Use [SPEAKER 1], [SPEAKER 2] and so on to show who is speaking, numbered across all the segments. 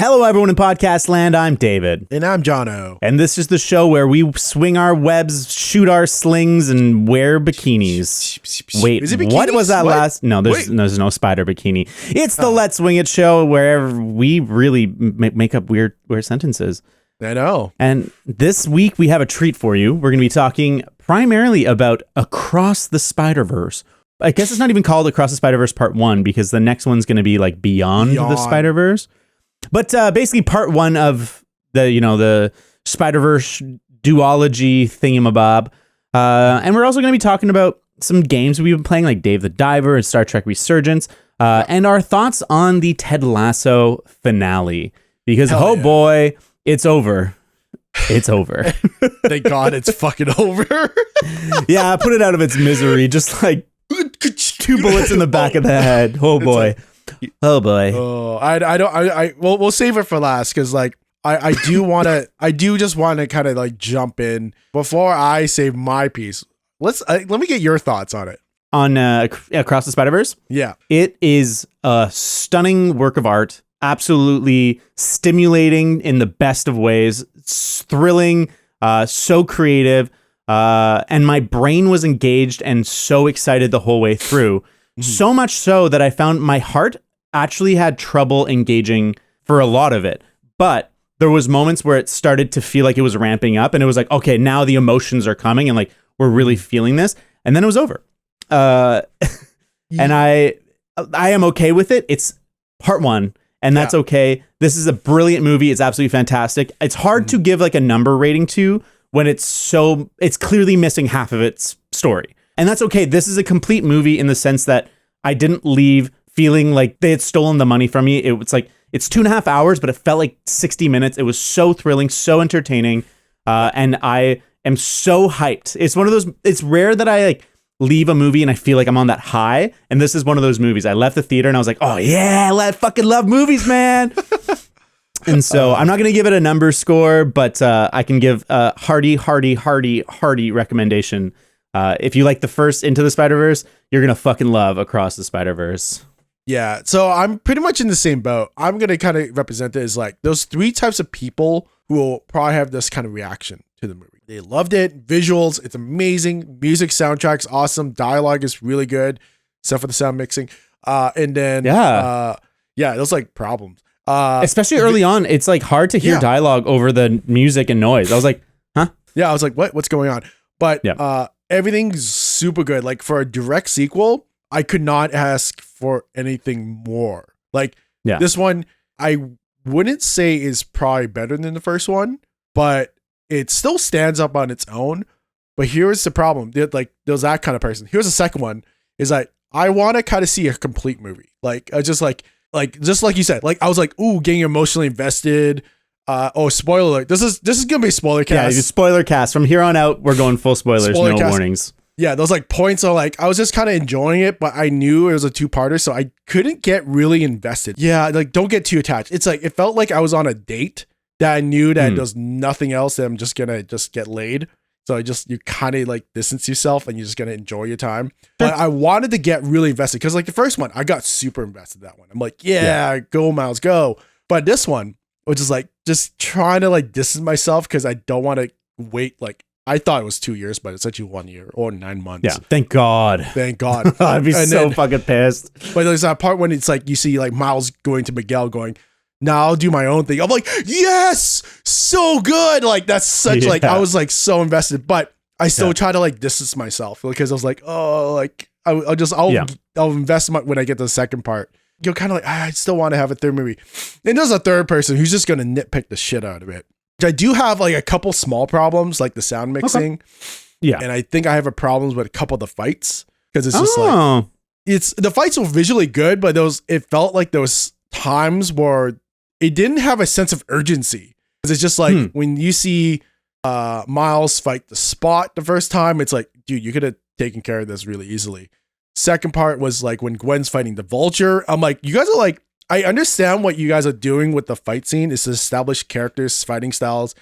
[SPEAKER 1] Hello, everyone in podcast land. I'm David.
[SPEAKER 2] And I'm Jono.
[SPEAKER 1] And this is the show where we swing our webs, shoot our slings, and wear bikinis. Wait,
[SPEAKER 2] is it bikinis?
[SPEAKER 1] What was that last? No, there's no spider bikini. It's the Let's Wing It show where we really make up weird sentences.
[SPEAKER 2] I know.
[SPEAKER 1] And this week we have a treat for you. We're going to be talking primarily about Across the Spider-Verse. I guess it's not even called Across the Spider-Verse Part 1 because the next one's going to be like Beyond the Spider-Verse. But basically part 1 of the Spider-Verse duology thingamabob. And we're also going to be talking about some games we've been playing like Dave the Diver and Star Trek Resurgence. And our thoughts on the Ted Lasso finale. Because, boy, it's over. It's over.
[SPEAKER 2] Thank God it's fucking over.
[SPEAKER 1] Yeah, put it out of its misery. Just like 2 bullets in the back of the head. Oh boy. Oh boy.
[SPEAKER 2] Oh, we'll save it for last because like I do just want to kind of like jump in before I say my piece. Let me get your thoughts on it.
[SPEAKER 1] On Across the Spider-Verse?
[SPEAKER 2] Yeah.
[SPEAKER 1] It is a stunning work of art. Absolutely stimulating in the best of ways. It's thrilling, so creative. And my brain was engaged and so excited the whole way through. So much so that I found my heart actually had trouble engaging for a lot of it. But there was moments where it started to feel like it was ramping up and it was like, okay, now the emotions are coming and like we're really feeling this. And then it was over. And I am okay with it. It's part 1 and that's okay. This is a brilliant movie. It's absolutely fantastic. It's hard to give like a number rating to when it's clearly missing half of its story. And that's okay. This is a complete movie in the sense that I didn't leave feeling like they had stolen the money from me. It was like, it's 2.5 hours, but it felt like 60 minutes. It was so thrilling, so entertaining. And I am so hyped. It's one of those, it's rare that I like leave a movie and I feel like I'm on that high. And this is one of those movies. I left the theater and I was like, oh yeah, I fucking love movies, man. And so I'm not going to give it a number score, but I can give a hearty recommendation. If you like the first Into the Spider-Verse, you're going to fucking love Across the Spider-Verse.
[SPEAKER 2] Yeah. So I'm pretty much in the same boat. I'm going to kind of represent it as like those 3 types of people who will probably have this kind of reaction to the movie. They loved it. Visuals. It's amazing. Music, soundtrack's awesome. Dialogue is really good, except for the sound mixing. And then, those like problems.
[SPEAKER 1] Especially early on, it's like hard to hear dialogue over the music and noise. I was like, huh?
[SPEAKER 2] Yeah, I was like, what's going on? But everything's super good. Like for a direct sequel, I could not ask for anything more. Like this one, I wouldn't say is probably better than the first one, but it still stands up on its own. But here's the problem. Like there's that kind of person. Here's the second one is like, I want to kind of see a complete movie. Like just like you said, like I was like, ooh, getting emotionally invested. Spoiler alert. This is gonna be a spoiler cast.
[SPEAKER 1] Yeah, spoiler cast. From here on out, we're going full spoilers, no warnings.
[SPEAKER 2] Yeah, those like points are like I was just kind of enjoying it, but I knew it was a 2-parter, so I couldn't get really invested. Yeah, like don't get too attached. It's like it felt like I was on a date that I knew that there's nothing else that I'm just gonna get laid. So you kind of like distance yourself and you're just gonna enjoy your time. But I wanted to get really invested because like the first one, I got super invested in that one. I'm like, go Miles, go. But this one, which is like just trying to like distance myself because I don't want to wait. Like I thought it was 2 years, but it's actually 1 year or 9 months.
[SPEAKER 1] Yeah, thank God.
[SPEAKER 2] Thank God.
[SPEAKER 1] I'd be fucking pissed.
[SPEAKER 2] But there's that part when it's like you see like Miles going to Miguel going, now I'll do my own thing. I'm like, yes, so good. Like that's such like I was like so invested, but I still try to like distance myself because I was like, oh, like I'll invest when I get to the second part. You're kind of like, I still want to have a third movie. And there's a third person who's just going to nitpick the shit out of it. I do have like a couple small problems, like the sound mixing. Okay.
[SPEAKER 1] Yeah.
[SPEAKER 2] And I think I have a problem with a couple of the fights because it's just like, the fights were visually good, but it felt like those times where it didn't have a sense of urgency. Because it's just like when you see Miles fight the Spot the first time, it's like, dude, you could have taken care of this really easily. Second part was like when Gwen's fighting the Vulture. I'm like, you guys are like, I understand what you guys are doing with the fight scene is to establish characters, fighting styles,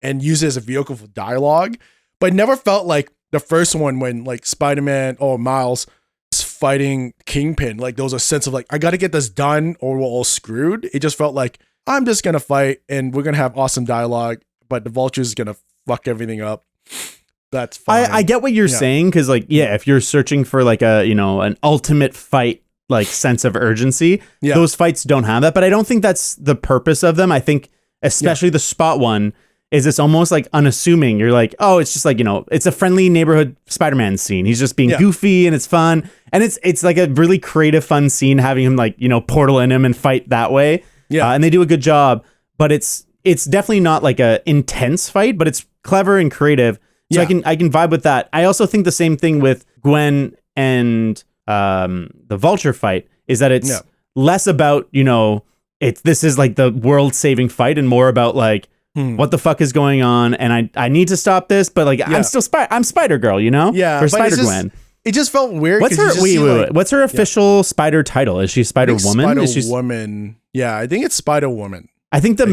[SPEAKER 2] and use it as a vehicle for dialogue. But it never felt like the first one when like Spider-Man or Miles is fighting Kingpin. Like there was a sense of like, I got to get this done or we're all screwed. It just felt like I'm just gonna fight and we're gonna have awesome dialogue, but the Vulture's gonna fuck everything up. That's fine.
[SPEAKER 1] I get what you're saying, because like, yeah, if you're searching for like a, you know, an ultimate fight, like sense of urgency, those fights don't have that. But I don't think that's the purpose of them. I think especially the Spot one is it's almost like unassuming. You're like, oh, it's just like, you know, it's a friendly neighborhood Spider-Man scene. He's just being goofy and it's fun. And it's like a really creative, fun scene having him like, you know, portal in him and fight that way. Yeah. And they do a good job, but it's definitely not like a intense fight, but it's clever and creative. So I can vibe with that. I also think the same thing with Gwen and the Vulture fight is that it's less about, you know, this is like the world saving fight and more about like, what the fuck is going on? And I need to stop this, but like I'm still I'm Spider-Girl, you know?
[SPEAKER 2] Yeah.
[SPEAKER 1] Or Spider-Gwen.
[SPEAKER 2] It just felt weird.
[SPEAKER 1] What's her wait. What's her official Spider title? Is she Spider-Woman?
[SPEAKER 2] Spider-Woman. Yeah, I think it's Spider-Woman.
[SPEAKER 1] I think the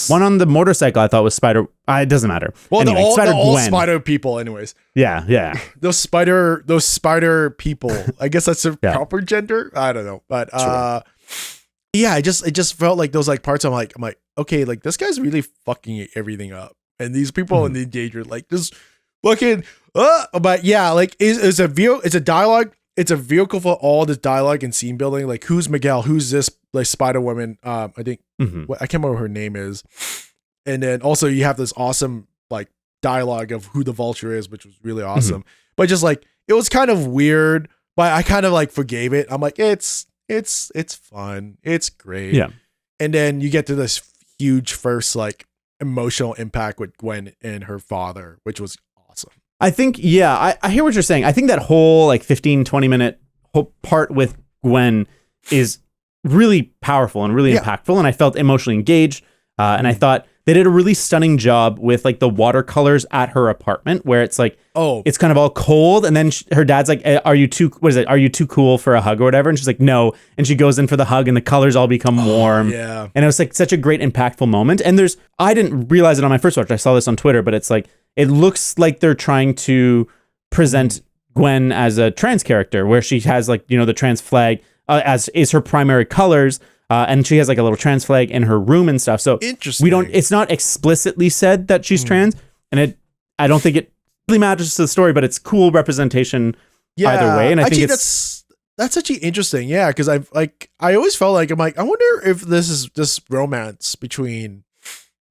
[SPEAKER 1] one on the motorcycle I thought was Spider. It doesn't matter.
[SPEAKER 2] Well,
[SPEAKER 1] anyway,
[SPEAKER 2] all Spider people, anyways.
[SPEAKER 1] Yeah.
[SPEAKER 2] those spider people. I guess that's a proper gender. I don't know, but yeah, it just felt like those like parts. I'm like, okay, like this guy's really fucking everything up, and these people in the danger like just fucking. But yeah, like it's a dialogue. It's a vehicle for all this dialogue and scene building. Like, who's Miguel? Who's this like Spider-Woman? I think I can't remember what her name is. And then also you have this awesome like dialogue of who the Vulture is, which was really awesome. But just like it was kind of weird, but I kind of like forgave it. I'm like, it's fun, it's great.
[SPEAKER 1] Yeah.
[SPEAKER 2] And then you get to this huge first like emotional impact with Gwen and her father, which was awesome.
[SPEAKER 1] I think, I hear what you're saying. I think that whole like 15, 20 minute whole part with Gwen is really powerful and really impactful. And I felt emotionally engaged. And I thought they did a really stunning job with like the watercolors at her apartment where it's like, it's kind of all cold. And then her dad's like, are you too cool for a hug or whatever? And she's like, no. And she goes in for the hug and the colors all become warm.
[SPEAKER 2] Yeah.
[SPEAKER 1] And it was like such a great impactful moment. And I didn't realize it on my first watch. I saw this on Twitter, but it's like, it looks like they're trying to present Gwen as a trans character where she has like, you know, the trans flag as is her primary colors. And she has like a little trans flag in her room and stuff. So
[SPEAKER 2] interesting.
[SPEAKER 1] It's not explicitly said that she's trans, and I don't think it really matters to the story, but it's cool representation either way. And I think
[SPEAKER 2] that's actually interesting. Yeah. Cause I always felt like, I'm like, I wonder if this is this romance between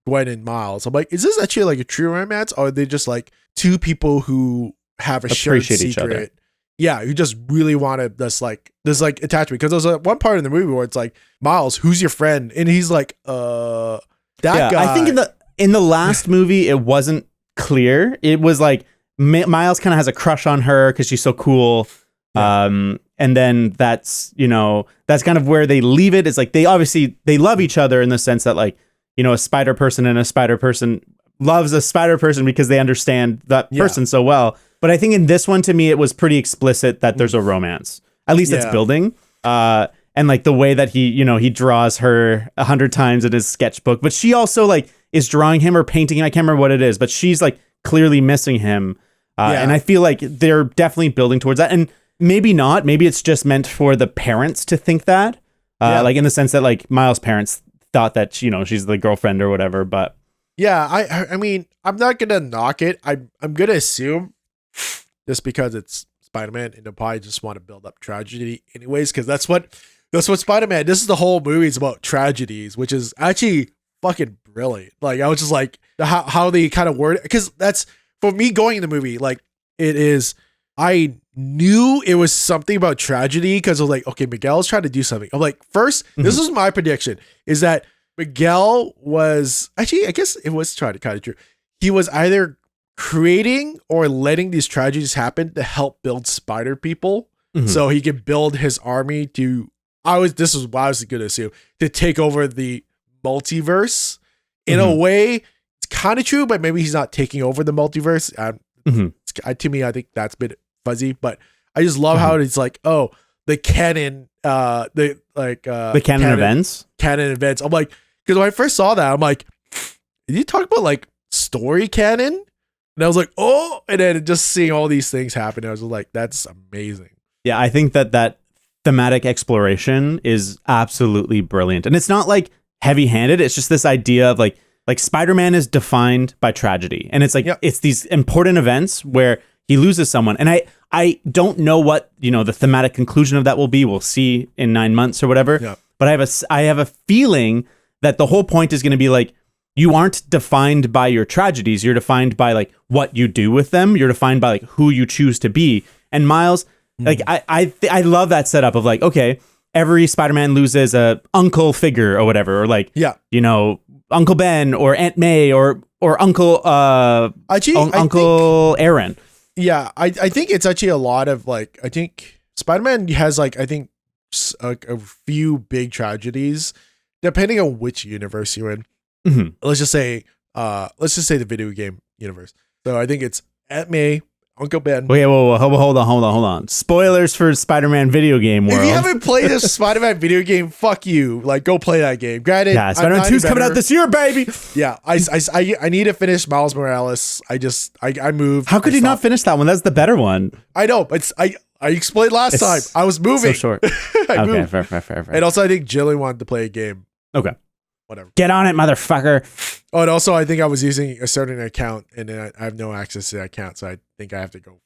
[SPEAKER 2] Gwen and Miles. I'm like, is this actually like a true romance, or are they just like two people who have a shared secret? Each other. Yeah, you just really wanted this like attachment, because there's one part in the movie where it's like, Miles, who's your friend? And he's like, that guy.
[SPEAKER 1] I think in the last movie it wasn't clear. It was like Miles kind of has a crush on her because she's so cool. And then that's kind of where they leave it. It's like they love each other in the sense that like, you know, a spider person and a spider person loves a spider person because they understand that person so well. But I think in this one, to me, it was pretty explicit that there's a romance. At least it's building. And like the way that he draws her 100 times in his sketchbook, but she also like is drawing him or painting him. I can't remember what it is, but she's like clearly missing him. And I feel like they're definitely building towards that. And maybe not. Maybe it's just meant for the parents to think that, like in the sense that like Miles' parents thought that, you know, she's the girlfriend or whatever. But
[SPEAKER 2] yeah, I mean, I'm not gonna knock it. I'm gonna assume just because it's Spider-Man and they'll probably just want to build up tragedy anyways, because that's what Spider-Man, this is the whole movie, is about tragedies, which is actually fucking brilliant. Like, I was just like, how they kind of word it, because that's, for me going in the movie, like, it is, I knew it was something about tragedy because I was like, okay, Miguel's trying to do something. I'm like, first, this was my prediction, is that Miguel was, actually, I guess it was trying to kind of true. He was either creating or letting these tragedies happen to help build spider people, so he could build his army to, this is what I was going to assume, to take over the multiverse. In a way, it's kind of true, but maybe he's not taking over the multiverse. To me, I think that's a bit fuzzy, but I just love how it's like, oh, the canon, the canon events. I'm like, because when I first saw that, I'm like, did you talk about like story canon? And I was like, oh, and then just seeing all these things happen, I was like, that's amazing.
[SPEAKER 1] Yeah, I think that thematic exploration is absolutely brilliant. And it's not like heavy-handed. It's just this idea of like Spider-Man is defined by tragedy. And it's like, it's these important events where he loses someone. And I don't know what, the thematic conclusion of that will be. We'll see in 9 months or whatever.
[SPEAKER 2] Yeah.
[SPEAKER 1] But I have a feeling that the whole point is going to be like, you aren't defined by your tragedies. You're defined by like what you do with them. You're defined by like who you choose to be. And Miles, like I love that setup of like, okay, every Spider-Man loses a uncle figure or whatever, or like, Uncle Ben or Aunt May or Uncle Uncle Aaron.
[SPEAKER 2] Yeah, I think it's actually a lot of like, I think Spider-Man has like, I think a few big tragedies depending on which universe you're in.
[SPEAKER 1] Mm-hmm.
[SPEAKER 2] Let's just say the video game universe. So I think it's Aunt May, Uncle Ben.
[SPEAKER 1] Okay, hold on. Spoilers for Spider-Man video game world.
[SPEAKER 2] If you haven't played a Spider-Man video game, fuck you. Like, go play that game. Granted,
[SPEAKER 1] yeah, Spider-Man 2's coming out this year, baby.
[SPEAKER 2] Yeah, I need to finish Miles Morales. I moved.
[SPEAKER 1] How could you not finish that one? That's the better one.
[SPEAKER 2] I know, but I explained last time. I was moving.
[SPEAKER 1] So short.
[SPEAKER 2] I
[SPEAKER 1] okay,
[SPEAKER 2] moved.
[SPEAKER 1] Fair.
[SPEAKER 2] And also, I think Jillian wanted to play a game.
[SPEAKER 1] Okay.
[SPEAKER 2] Whatever.
[SPEAKER 1] Get on it, motherfucker.
[SPEAKER 2] Oh, and also, I think I was using a certain account, and then I have no access to that account, so I think I have to go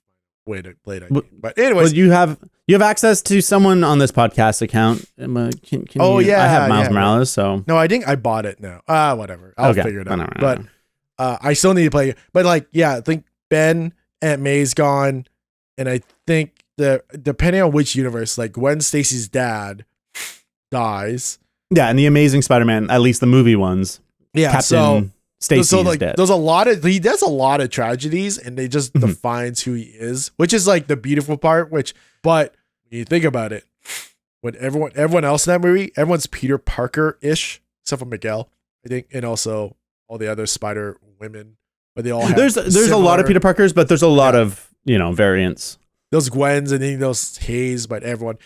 [SPEAKER 2] way to play that game. But anyways,
[SPEAKER 1] you have access to someone on this podcast account. Can you, I have Miles Morales, so
[SPEAKER 2] no, I think I bought it now. Whatever. I'll figure it out.
[SPEAKER 1] No.
[SPEAKER 2] But I still need to play. But like, yeah, I think Ben, Aunt May's gone, and I think depending on which universe, like Gwen Stacy's dad dies.
[SPEAKER 1] Yeah, and the Amazing Spider-Man, at least the movie ones.
[SPEAKER 2] Yeah,
[SPEAKER 1] Captain Stacy is dead.
[SPEAKER 2] There's he does a lot of tragedies, and they just defines who he is, which is like the beautiful part. But when you think about it, when everyone else in that movie, everyone's Peter Parker-ish, except for Miguel, I think, and also all the other Spider women. But they all have
[SPEAKER 1] there's a lot of Peter Parkers, but there's a lot of variants.
[SPEAKER 2] Those Gwens and then those Hayes, but everyone.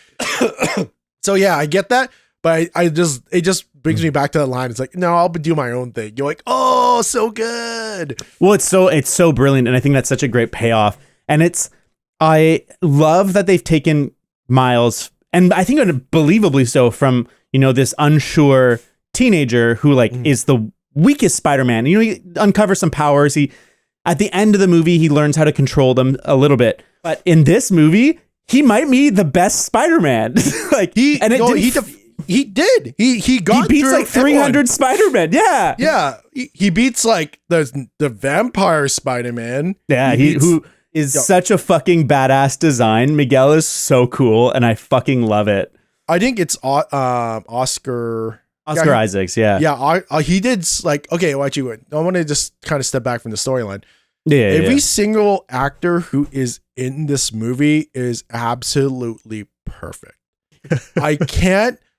[SPEAKER 2] So yeah, I get that. But it just brings me back to that line. It's like, no, I'll do my own thing. You're like, oh, so good.
[SPEAKER 1] Well, it's so brilliant. And I think that's such a great payoff. And I love that they've taken Miles, and I think unbelievably so, from, this unsure teenager who like is the weakest Spider-Man. He uncovers some powers. At the end of the movie, he learns how to control them a little bit. But in this movie, he might be the best Spider-Man.
[SPEAKER 2] He did. He
[SPEAKER 1] beats like 300 Spider-Man. Yeah.
[SPEAKER 2] Yeah. He beats like the vampire Spider-Man.
[SPEAKER 1] Yeah. Who is such a fucking badass design. Miguel is so cool, and I fucking love it.
[SPEAKER 2] I think it's Oscar
[SPEAKER 1] Isaacs. Yeah.
[SPEAKER 2] Yeah. He did like, okay, I want to just kind of step back from the storyline.
[SPEAKER 1] Yeah.
[SPEAKER 2] Every single actor who is in this movie is absolutely perfect.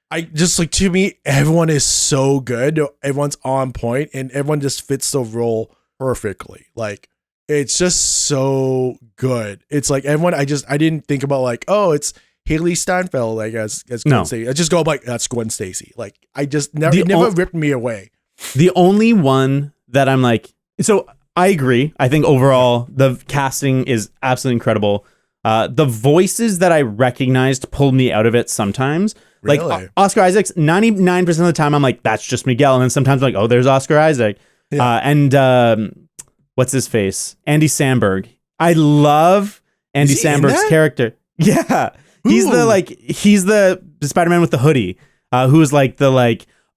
[SPEAKER 2] To me, everyone is so good. Everyone's on point, and everyone just fits the role perfectly. Like, it's just so good. It's like everyone, I didn't think about like, oh, it's Haley Steinfeld, like as Gwen Stacy. I just go like, that's Gwen Stacy. Like, I just never ripped me away.
[SPEAKER 1] The only one that I'm like, so I agree. I think overall the casting is absolutely incredible. The voices that I recognized pulled me out of it sometimes.
[SPEAKER 2] Really?
[SPEAKER 1] Like Oscar Isaac's, 99% of the time I'm like, that's just Miguel. And then sometimes I'm like, oh, there's Oscar Isaac. Yeah. And what's his face? Andy Samberg. I love Andy Samberg's character. Yeah. Ooh. He's the Spider-Man with the hoodie, who's like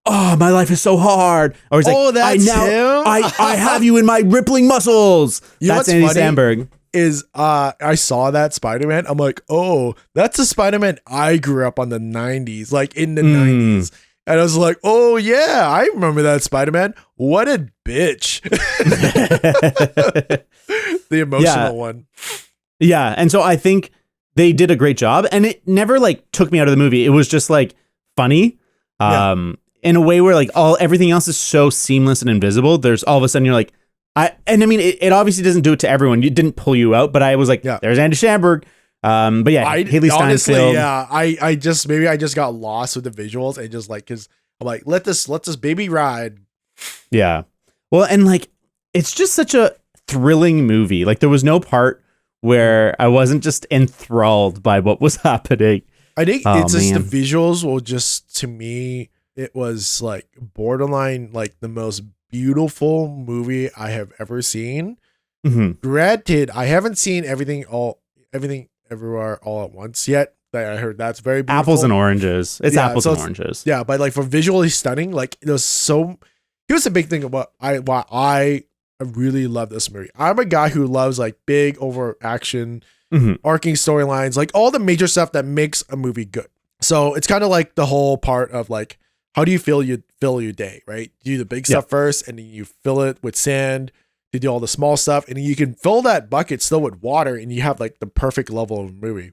[SPEAKER 1] oh, my life is so hard. Or he's like,
[SPEAKER 2] that's him?
[SPEAKER 1] I have you in my rippling muscles. That's Andy Samberg.
[SPEAKER 2] Is I saw that Spider-Man. I'm like, oh, that's the Spider-Man I grew up on the 90s, like in the 90s. And I was like, oh yeah, I remember that Spider-Man. What a bitch. The emotional one.
[SPEAKER 1] Yeah, and so I think they did a great job, and it never like took me out of the movie. It was just like funny. In a way where like everything else is so seamless and invisible. There's all of a sudden you're like, it obviously doesn't do it to everyone. It didn't pull you out, but I was like, there's Andy Samberg. But yeah, Haley Steinfeld.
[SPEAKER 2] Yeah, I just got lost with the visuals and just like, cause I'm like, let this baby ride.
[SPEAKER 1] Yeah. Well, and like, it's just such a thrilling movie. Like there was no part where I wasn't just enthralled by what was happening.
[SPEAKER 2] I think
[SPEAKER 1] Oh,
[SPEAKER 2] it's just
[SPEAKER 1] man.
[SPEAKER 2] the visuals will just, to me, it was like borderline like the most beautiful movie I have ever seen.
[SPEAKER 1] Mhm.
[SPEAKER 2] Granted, I haven't seen everything everywhere all at once yet. I heard that's very beautiful.
[SPEAKER 1] Apples and oranges. It's
[SPEAKER 2] Yeah,
[SPEAKER 1] apples
[SPEAKER 2] so
[SPEAKER 1] and oranges.
[SPEAKER 2] Yeah, but like for visually stunning, like it was so. Here's the big thing about why I really love this movie. I'm a guy who loves like big over action,
[SPEAKER 1] Mhm.
[SPEAKER 2] arcing storylines, like all the major stuff that makes a movie good. So it's kind of like the whole part of like, how do you fill your day, right? You do the big stuff first, and then you fill it with sand. You do all the small stuff, and you can fill that bucket still with water, and you have like the perfect level of movie.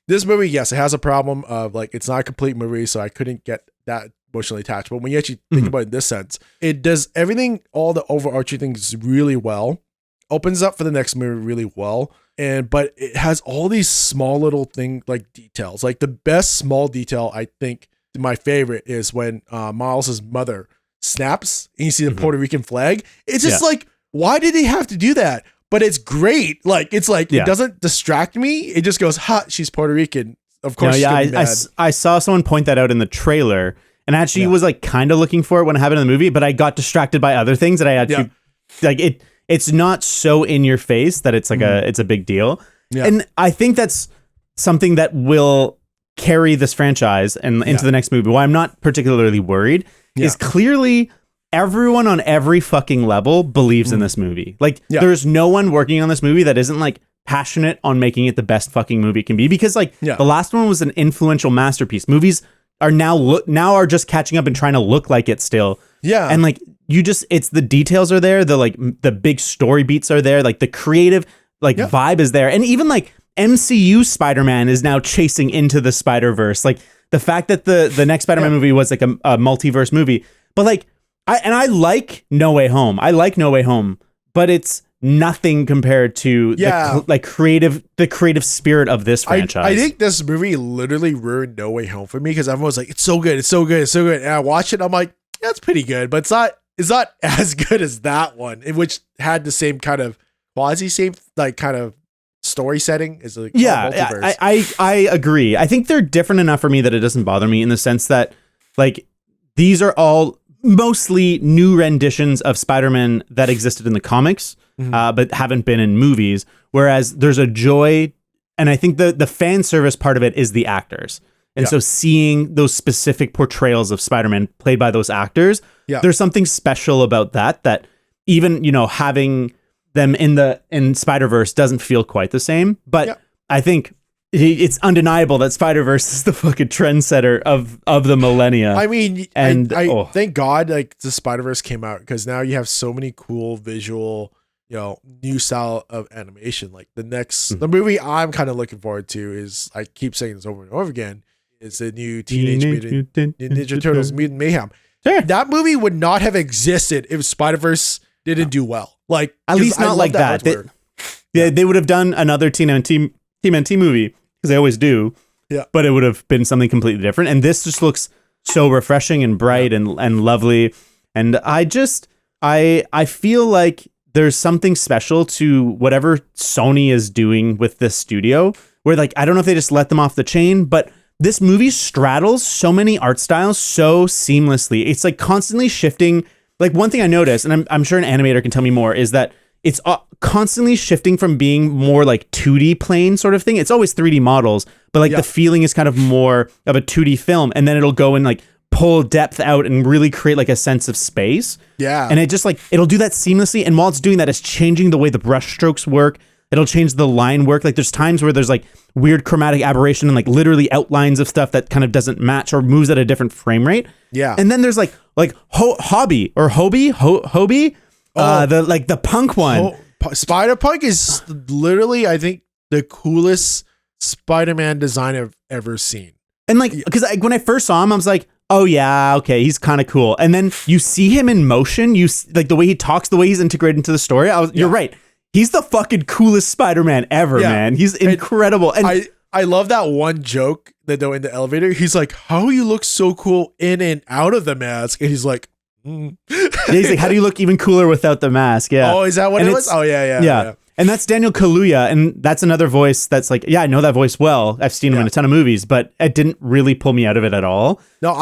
[SPEAKER 2] This movie, yes, it has a problem of like it's not a complete movie, so I couldn't get that emotionally attached. But when you actually think about it in this sense, it does everything, all the overarching things really well, opens up for the next movie really well. But it has all these small little thing like details. Like the best small detail, I think my favorite is when Miles's mother snaps and you see the Puerto Rican flag. It's just like, why did they have to do that? But it's great. Like it's like it doesn't distract me. It just goes, "Ha, she's Puerto Rican." Of course, she's gonna be mad.
[SPEAKER 1] I saw someone point that out in the trailer, and actually was like kind of looking for it when it happened in the movie, but I got distracted by other things that I actually like. It's not so in your face that it's like it's a big deal. Yeah. And I think that's something that will carry this franchise and into the next movie. Why I'm not particularly worried is clearly everyone on every fucking level believes in this movie. Like there's no one working on this movie that isn't like passionate on making it the best fucking movie it can be, because like the last one was an influential masterpiece. Movies are now are just catching up and trying to look like it still. Yeah. And like it's the details are there, the big story beats are there, like the creative vibe is there. And even like MCU Spider-Man is now chasing into the Spider-Verse. Like the fact that the next Spider-Man movie was like a multiverse movie. But like I like No Way Home. I like No Way Home, but it's nothing compared to the creative spirit of this franchise.
[SPEAKER 2] I think this movie literally ruined No Way Home for me, because everyone was like, it's so good, it's so good, it's so good. And I watched it, I'm like, that's pretty good, but it's not as good as that one, which had the same kind of same like kind of story setting as like multiverse.
[SPEAKER 1] I agree. I think they're different enough for me that it doesn't bother me, in the sense that like these are all mostly new renditions of Spider-Man that existed in the comics, but haven't been in movies. Whereas there's a joy, and I think the fan service part of it is the actors. And so seeing those specific portrayals of Spider-Man played by those actors, there's something special about that even, having them in Spider-Verse doesn't feel quite the same. But I think it's undeniable that Spider-Verse is the fucking trendsetter of the millennia.
[SPEAKER 2] I mean, and I thank God like the Spider-Verse came out, because now you have so many cool visual, new style of animation. Like the movie I'm kind of looking forward to is, I keep saying this over and over again, is the new Teenage Mutant Ninja Turtles Mutant Mayhem. Sure. That movie would not have existed if Spider-Verse didn't do well. Like
[SPEAKER 1] at least not like that. They would have done another TMNT movie, because they always do. Yeah. But it would have been something completely different. And this just looks so refreshing and bright and lovely. And I feel like there's something special to whatever Sony is doing with this studio, where like, I don't know if they just let them off the chain, but this movie straddles so many art styles so seamlessly. It's like constantly shifting. Like one thing I noticed, and I'm sure an animator can tell me more, is that it's constantly shifting from being more like 2D plane sort of thing. It's always 3D models, but like the feeling is kind of more of a 2D film. And then it'll go and like pull depth out and really create like a sense of space. Yeah. And it just like, it'll do that seamlessly. And while it's doing that, it's changing the way the brush strokes work. It'll change the line work. Like there's times where there's like weird chromatic aberration and like literally outlines of stuff that kind of doesn't match or moves at a different frame rate. Yeah. And then there's like Hobie. The punk one.
[SPEAKER 2] Spider-Punk is literally, I think, the coolest Spider-Man design I've ever seen.
[SPEAKER 1] And like, because when I first saw him, I was like, oh yeah, okay, he's kind of cool. And then you see him in motion, like the way he talks, the way he's integrated into the story. You're right. He's the fucking coolest Spider-Man ever, man. He's incredible. And
[SPEAKER 2] I love that one joke that they're in the elevator. He's like, how you look so cool in and out of the mask? And he's like,
[SPEAKER 1] He's like, how do you look even cooler without the mask? Yeah.
[SPEAKER 2] Oh, is that what it was? Oh, yeah.
[SPEAKER 1] And that's Daniel Kaluuya, and that's another voice that's like, yeah, I know that voice well. I've seen him in a ton of movies, but it didn't really pull me out of it at all.
[SPEAKER 2] No,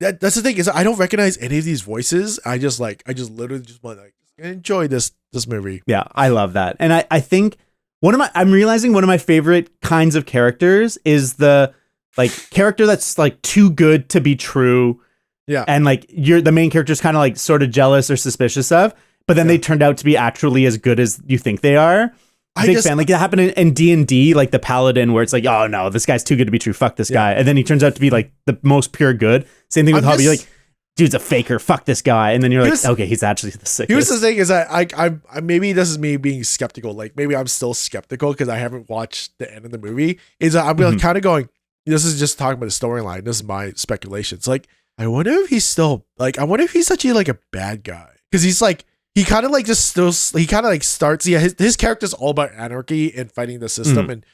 [SPEAKER 2] that's the thing is I don't recognize any of these voices. I just literally just want to enjoy this movie.
[SPEAKER 1] Yeah, I love that. And I think I'm realizing one of my favorite kinds of characters is the like character that's like too good to be true.
[SPEAKER 2] Yeah.
[SPEAKER 1] And like the main character's kind of like sort of jealous or suspicious of, but then they turned out to be actually as good as you think they are. Big fan. Like that happened in D&D, like the paladin, where it's like, oh no, this guy's too good to be true. Fuck this guy. And then he turns out to be like the most pure good. Same thing with Hobby. You're like, dude's a faker. Fuck this guy. And then you're like, okay, he's actually the sickest.
[SPEAKER 2] Here's the thing is that I maybe this is me being skeptical. Like maybe I'm still skeptical because I haven't watched the end of the movie. Is I'm kind of going, this is just talking about the storyline. This is my speculations. Like, I wonder if he's still like, I wonder if he's actually like a bad guy. Because he's like, he kind of like just still, he kind of like starts, his character's all about anarchy and fighting the system. And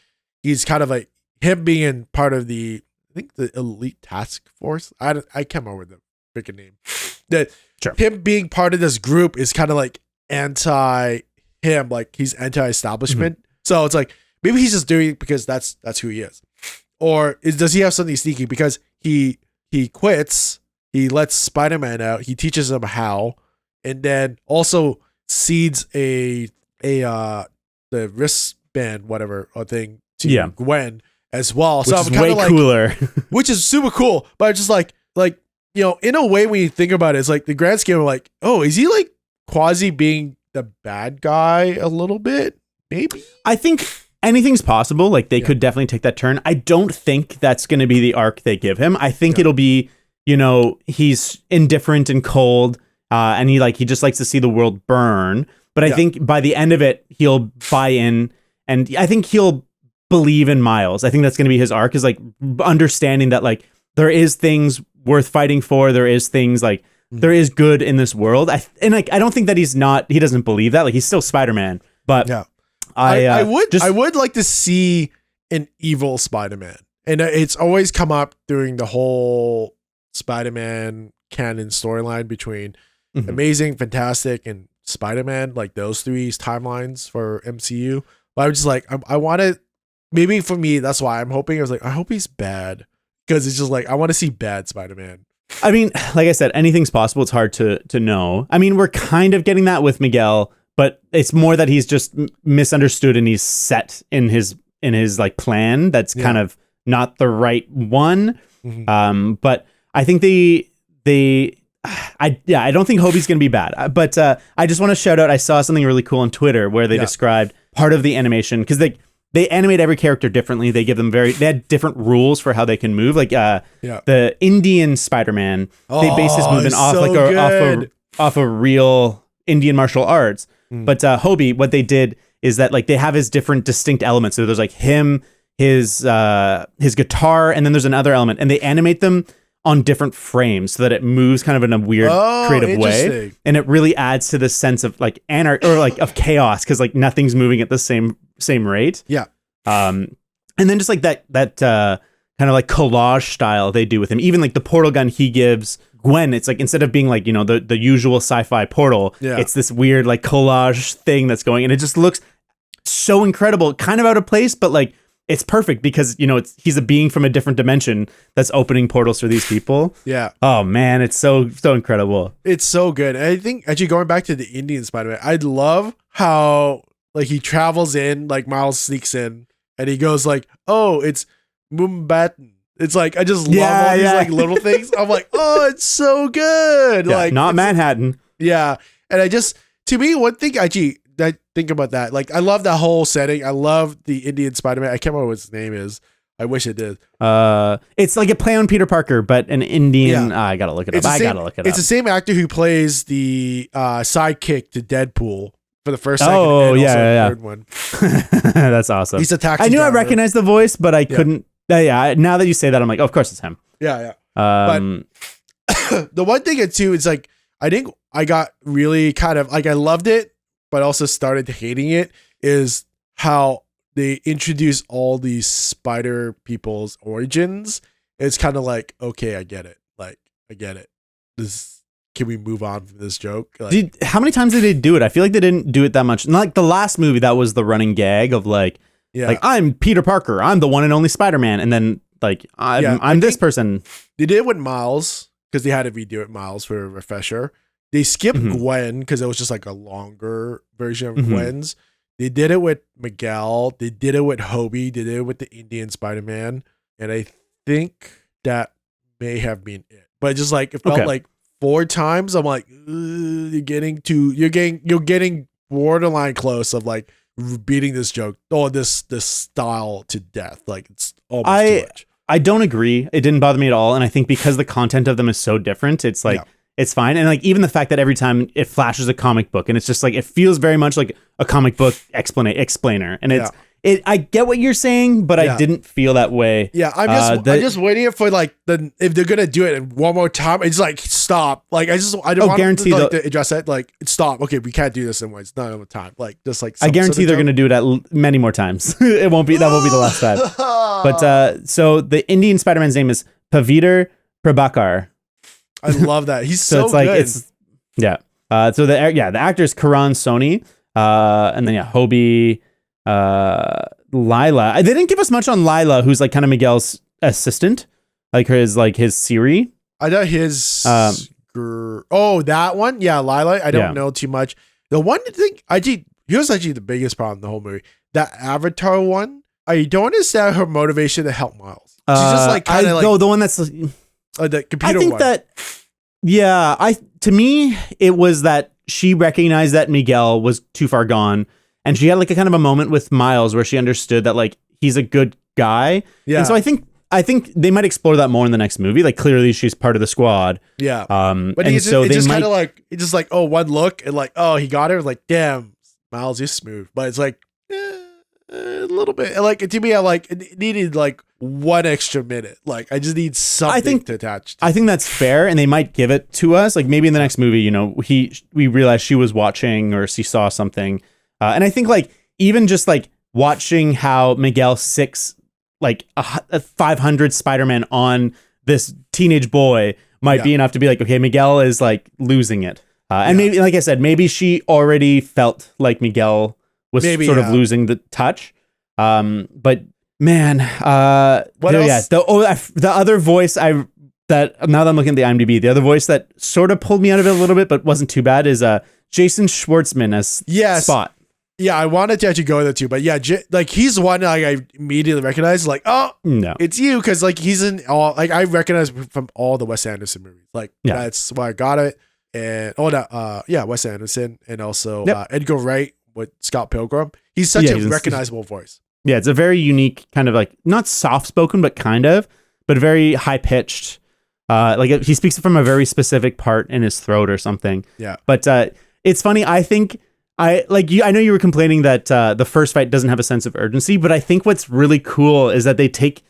[SPEAKER 2] he's kind of like, him being part of the, I think the elite task force. I can't remember the freaking name. That him being part of this group is kind of like anti him, like he's anti-establishment. So it's like, maybe he's just doing it because that's who he is. Or does he have something sneaky because he quits, he lets Spider-Man out, he teaches him how, and then also seeds the wristband whatever thing to Gwen as well.
[SPEAKER 1] Which is way cooler.
[SPEAKER 2] Which is super cool. But it's just like in a way when you think about it, it's like the grand scheme of like, oh, is he like quasi being the bad guy a little bit? Maybe.
[SPEAKER 1] I think anything's possible. Like they could definitely take that turn. I don't think that's going to be the arc they give him. I think it'll be, he's indifferent and cold, and he just likes to see the world burn. But I think by the end of it, he'll buy in, and I think he'll believe in Miles. I think that's going to be his arc, is like understanding that like there is things worth fighting for. There is things like there is good in this world. I don't think that he doesn't believe that. Like he's still Spider-Man, but I would like to see an evil Spider-Man, and it's always come up during the whole Spider-Man canon storyline between Amazing, Fantastic, and Spider-Man, like those three timelines for MCU. But I was just like, I want to, maybe for me, that's why I'm hoping. I was like, I hope he's bad, because it's just like I want to see bad Spider-Man. I mean, like I said, anything's possible. It's hard to know. I mean, we're kind of getting that with Miguel, but it's more that he's just misunderstood and he's set in his like plan that's kind of not the right one. But I think I don't think Hobie's going to be bad. But I just want to shout out, I saw something really cool on Twitter where they described part of the animation, because they animate every character differently. They give them they had different rules for how they can move. Like the Indian Spider-Man, they base his movement off of real Indian martial arts. But Hobie, what they did is that like they have his different distinct elements. So there's like him, his guitar, and then there's another element, and they animate them on different frames so that it moves kind of in a weird creative way, and it really adds to the sense of like anarchy or like of chaos, because like nothing's moving at the same rate. And then just like that kind of like collage style they do with him, even like the portal gun he gives Gwen, it's like instead of being like the usual sci-fi portal, it's this weird like collage thing that's going, and it just looks so incredible, kind of out of place, but like it's perfect because he's a being from a different dimension that's opening portals for these people. Oh man, it's so incredible.
[SPEAKER 2] It's so good. And I think actually going back to the Indian Spider-Man, I love how like he travels in, like Miles sneaks in and he goes like, oh, it's Mumbai. It's like I just love all these like little things. I'm like, oh, it's so good. Like
[SPEAKER 1] not Manhattan.
[SPEAKER 2] Yeah. And to me, one thing actually I think about that, like I love that whole setting. I love the Indian Spider-Man. I can't remember what his name is. I wish it did.
[SPEAKER 1] It's like a play on Peter Parker, but an Indian. I gotta look it up.
[SPEAKER 2] It's the same actor who plays the sidekick to Deadpool for the first, second,
[SPEAKER 1] and
[SPEAKER 2] the third one.
[SPEAKER 1] That's awesome.
[SPEAKER 2] He's a taxi
[SPEAKER 1] I knew
[SPEAKER 2] driver.
[SPEAKER 1] I recognized the voice, but I couldn't. Now that you say that, I'm like, oh, of course it's him.
[SPEAKER 2] But the one thing too is like I think I got really kind of like I loved it, but also started hating it, is how they introduce all these spider people's origins. It's kind of like, okay, I get it. Like, I get it. can we move on from this joke?
[SPEAKER 1] How many times did they do it? I feel like they didn't do it that much. Not like the last movie, that was the running gag of like I'm Peter Parker, I'm the one and only Spider-Man, and then like I'm this person.
[SPEAKER 2] They did it with Miles because they had to redo it Miles for a refresher. They skipped Gwen because it was just like a longer version of Gwen's. They did it with Miguel. They did it with Hobie. They did it with the Indian Spider-Man. And I think that may have been it. But just like it felt like 4 times. I'm like, you're getting borderline close of like beating this joke this style to death. Like it's almost too much.
[SPEAKER 1] I don't agree. It didn't bother me at all. And I think because the content of them is so different, it's like it's fine. And like even the fact that every time it flashes a comic book and it's just like it feels very much like a comic book explainer. And I get what you're saying, but I didn't feel that way.
[SPEAKER 2] Yeah, I'm just waiting for like if they're gonna do it one more time, it's like stop. Like I don't want
[SPEAKER 1] guarantee
[SPEAKER 2] to address it. Like stop. Okay, we can't do this anymore. It's not enough time. Like just like
[SPEAKER 1] I guarantee they're gonna do it many more times. That won't be the last time. But so the Indian Spider-Man's name is Paviter Prabhakar.
[SPEAKER 2] I love that. He's so
[SPEAKER 1] it's like
[SPEAKER 2] good.
[SPEAKER 1] So the actor is Karan Soni, and then Hobie. Lila. They didn't give us much on Lila, who's like kind of Miguel's assistant, like his Siri.
[SPEAKER 2] I know his. That one, Lila. I don't know too much. The one thing here's actually the biggest problem in the whole movie. That Avatar one. I don't understand her motivation to help Miles. She's just like kind of like
[SPEAKER 1] the one that's
[SPEAKER 2] the computer.
[SPEAKER 1] I think
[SPEAKER 2] one.
[SPEAKER 1] to me it was that she recognized that Miguel was too far gone. And she had like a kind of a moment with Miles where she understood that like he's a good guy. Yeah. And so I think they might explore that more in the next movie. Like clearly she's part of the squad.
[SPEAKER 2] Yeah. But it's just kind of like it's just like one look and like he got her, like damn, Miles is smooth. But it's like a little bit like to me it needed like one extra minute. Like I just need something to attach to.
[SPEAKER 1] I think that's fair, and they might give it to us. Like maybe in the next movie, we realized she was watching or she saw something. And I think like even just like watching how Miguel sicks like a 500 Spider-Man on this teenage boy might be enough to be like, okay, Miguel is like losing it. And maybe, like I said, maybe she already felt like Miguel was sort of losing the touch. But man,
[SPEAKER 2] what else?
[SPEAKER 1] The other voice now that I'm looking at the IMDb, the other voice that sort of pulled me out of it a little bit, but wasn't too bad is Jason Schwartzman as Spot.
[SPEAKER 2] Yeah, I wanted to actually go there too, but like he's the one like I immediately recognized, like, oh no, it's you, because like he's in all, like I recognize from all the Wes Anderson movies, like that's why I got it, and Wes Anderson, and also Edgar Wright with Scott Pilgrim. He's such a recognizable voice. Yeah,
[SPEAKER 1] it's a very unique kind of like not soft spoken, but very high pitched. Like he speaks from a very specific part in his throat or something.
[SPEAKER 2] Yeah,
[SPEAKER 1] but it's funny. I think. I know you were complaining that the first fight doesn't have a sense of urgency, but I think what's really cool is that they take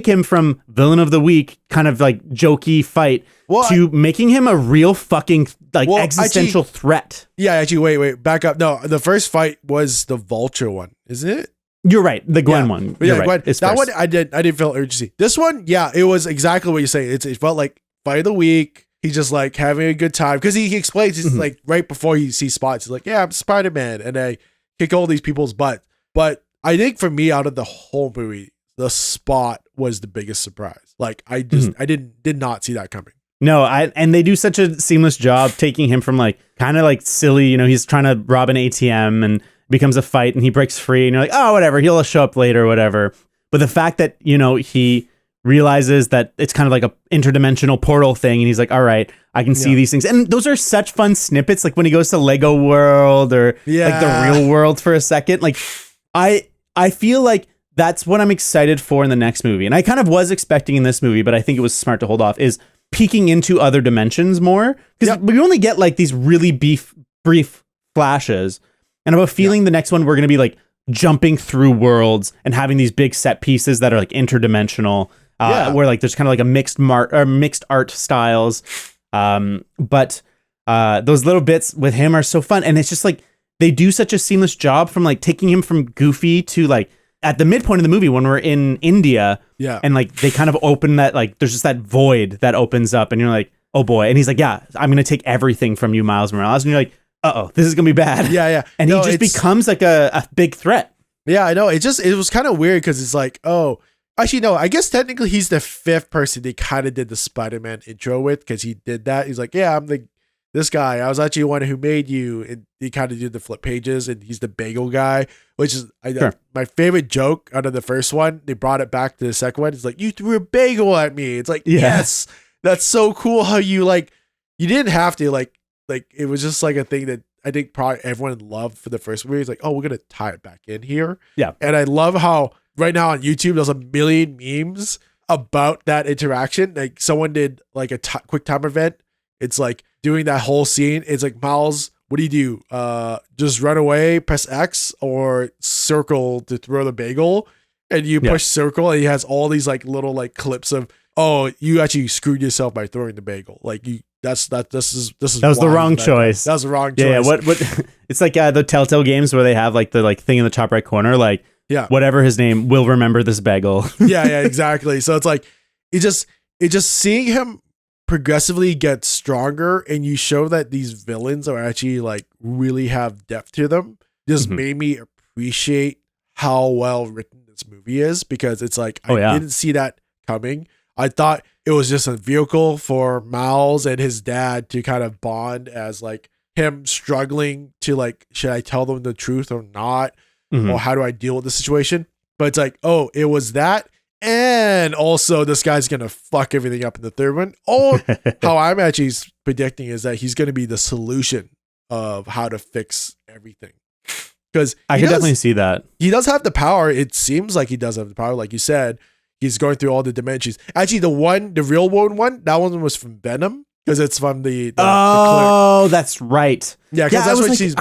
[SPEAKER 1] him from villain of the week, kind of like jokey fight, to making him a real fucking existential threat.
[SPEAKER 2] Yeah, actually, wait, back up. No, the first fight was the Vulture one, isn't it?
[SPEAKER 1] You're right, the Gwen one. You're right.
[SPEAKER 2] Gwen, that one I didn't feel urgency. This one, it was exactly what you're saying. It felt like fight of the week. He's just like having a good time because he explains, he's like right before he sees Spots, he's like, yeah, I'm Spider-Man, and I kick all these people's butt. But I think for me, out of the whole movie, the Spot was the biggest surprise. Like I did not see that coming.
[SPEAKER 1] No, and they do such a seamless job taking him from like kind of like silly, he's trying to rob an ATM and becomes a fight and he breaks free and you're like, oh, whatever, he'll show up later or whatever. But the fact that, he realizes that it's kind of like a interdimensional portal thing, and he's like, all right, I can see these things, and those are such fun snippets, like when he goes to Lego World or like the real world for a second. Like I feel like that's what I'm excited for in the next movie, and I kind of was expecting in this movie, but I think it was smart to hold off, is peeking into other dimensions more, because we only get like these really brief flashes, and I'm feeling the next one we're gonna be like jumping through worlds and having these big set pieces that are like interdimensional. Where like there's kind of like a mixed art styles, but those little bits with him are so fun, and it's just like they do such a seamless job from like taking him from Goofy to like at the midpoint of the movie when we're in India, and like they kind of open that, like there's just that void that opens up, and you're like, oh boy. And he's like, yeah, I'm going to take everything from you, Miles Morales. And you're like, uh-oh, this is going to be bad.
[SPEAKER 2] Yeah.
[SPEAKER 1] And he just becomes like a big threat.
[SPEAKER 2] Yeah, I know. It was kind of weird because it's like, oh, actually, no, I guess technically he's the fifth person they kind of did the Spider-Man intro with because he did that. He's like, yeah, I'm this guy. I was actually the one who made you. And he kind of did the flip pages and he's the bagel guy, which is my favorite joke out of the first one. They brought it back to the second one. It's like, you threw a bagel at me. It's like, yes, that's so cool how you didn't have to like it was just like a thing that I think probably everyone loved for the first movie. It's like, oh, we're going to tie it back in here.
[SPEAKER 1] Yeah.
[SPEAKER 2] And I love how right now on YouTube, there's a million memes about that interaction. Like someone did like a quick time event. It's like doing that whole scene. It's like, Miles, what do you do? Just run away, press X or circle to throw the bagel. And you push circle and he has all these like little like clips of, oh, you actually screwed yourself by throwing the bagel. Like this is
[SPEAKER 1] that was the wrong choice.
[SPEAKER 2] That was the wrong choice.
[SPEAKER 1] Yeah. What it's like the Telltale games where they have like the like thing in the top right corner, like whatever his name will remember this bagel.
[SPEAKER 2] yeah, exactly. So it's like it just seeing him progressively get stronger and you show that these villains are actually like really have depth to them just made me appreciate how well written this movie is because it's like I didn't see that coming. I thought it was just a vehicle for Miles and his dad to kind of bond as like him struggling to like, should I tell them the truth or not? Or how do I deal with the situation? But it's like, oh, it was that. And also this guy's going to fuck everything up in the third one. Or how I'm actually predicting is that he's going to be the solution of how to fix everything. Because
[SPEAKER 1] I could definitely see that.
[SPEAKER 2] He does have the power. It seems like he does have the power. Like you said, he's going through all the dimensions. Actually, the real world one, that one was from Venom. Because it's from the
[SPEAKER 1] that's right.
[SPEAKER 2] Yeah, because that's what
[SPEAKER 1] like,
[SPEAKER 2] she's.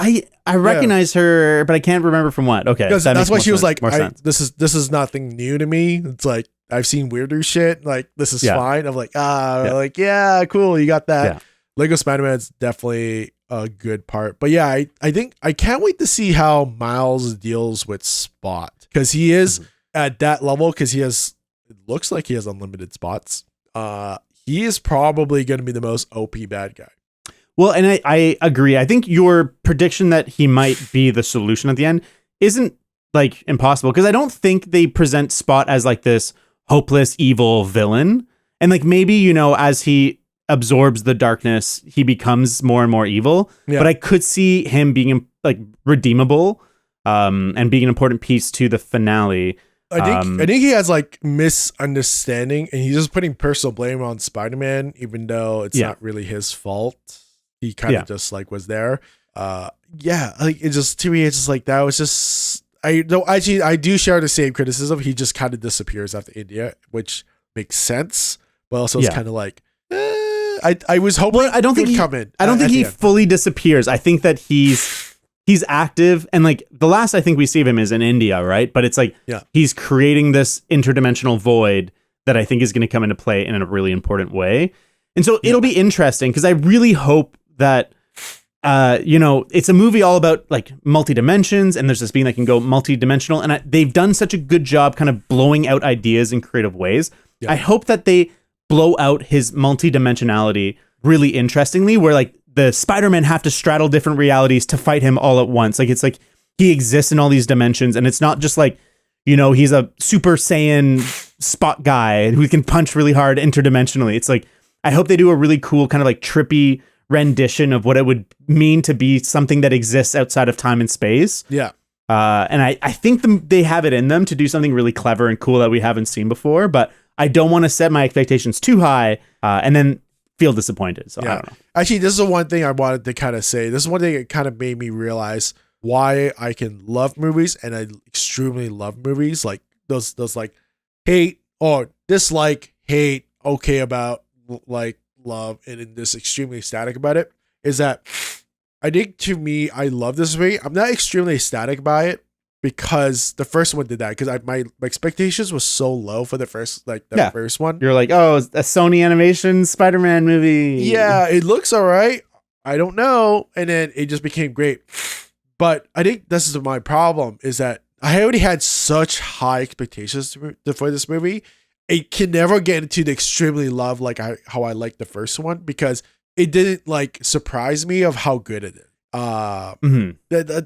[SPEAKER 1] I recognize her, but I can't remember from what. Okay,
[SPEAKER 2] that's why she was like,
[SPEAKER 1] this
[SPEAKER 2] is nothing new to me. It's like I've seen weirder shit. Like this is fine. I'm like cool. You got that. Yeah. Lego Spider-Man's definitely a good part. But yeah, I think I can't wait to see how Miles deals with Spot because he is at that level because it looks like he has unlimited spots. He is probably going to be the most OP bad guy.
[SPEAKER 1] Well, and I agree. I think your prediction that he might be the solution at the end isn't like impossible because I don't think they present Spot as like this hopeless, evil villain. And like maybe, as he absorbs the darkness, he becomes more and more evil. Yeah. But I could see him being like redeemable and being an important piece to the finale.
[SPEAKER 2] I think he has like misunderstanding and he's just putting personal blame on Spider-Man, even though it's not really his fault. He kind of just like was there. Like it just, to me, it's just like, that was just, I do share the same criticism. He just kind of disappears after India, which makes sense. But also it's kind of like, I was hoping
[SPEAKER 1] I don't think he fully disappears. I think that he's active and like the last I think we see of him is in India, right? But it's like he's creating this interdimensional void that I think is going to come into play in a really important way. And so it'll be interesting because I really hope that it's a movie all about like multi-dimensions and there's this being that can go multi-dimensional and they've done such a good job kind of blowing out ideas in creative ways. I hope that they blow out his multi-dimensionality really interestingly where like the Spider-Man have to straddle different realities to fight him all at once. Like, it's like he exists in all these dimensions and it's not just like, he's a Super Saiyan Spot guy who can punch really hard interdimensionally. It's like, I hope they do a really cool kind of like trippy rendition of what it would mean to be something that exists outside of time and space.
[SPEAKER 2] Yeah.
[SPEAKER 1] And I think they have it in them to do something really clever and cool that we haven't seen before, but I don't want to set my expectations too high and then feel disappointed. So I don't know.
[SPEAKER 2] Actually, this is the one thing I wanted to kind of say. This is one thing that kind of made me realize why I can love movies and I extremely love movies. Like those like hate or dislike, hate, okay about like love and in this extremely ecstatic about it is that I think to me, I love this movie. I'm not extremely ecstatic by it because the first one did that because my expectations was so low for the first first one.
[SPEAKER 1] You're like, oh, it's a Sony Animation Spider-Man movie.
[SPEAKER 2] Yeah, it looks all right. I don't know. And then it just became great. But I think this is my problem is that I already had such high expectations for this movie. it can never get into the extremely love how I like the first one, because it didn't like surprise me of how good it is.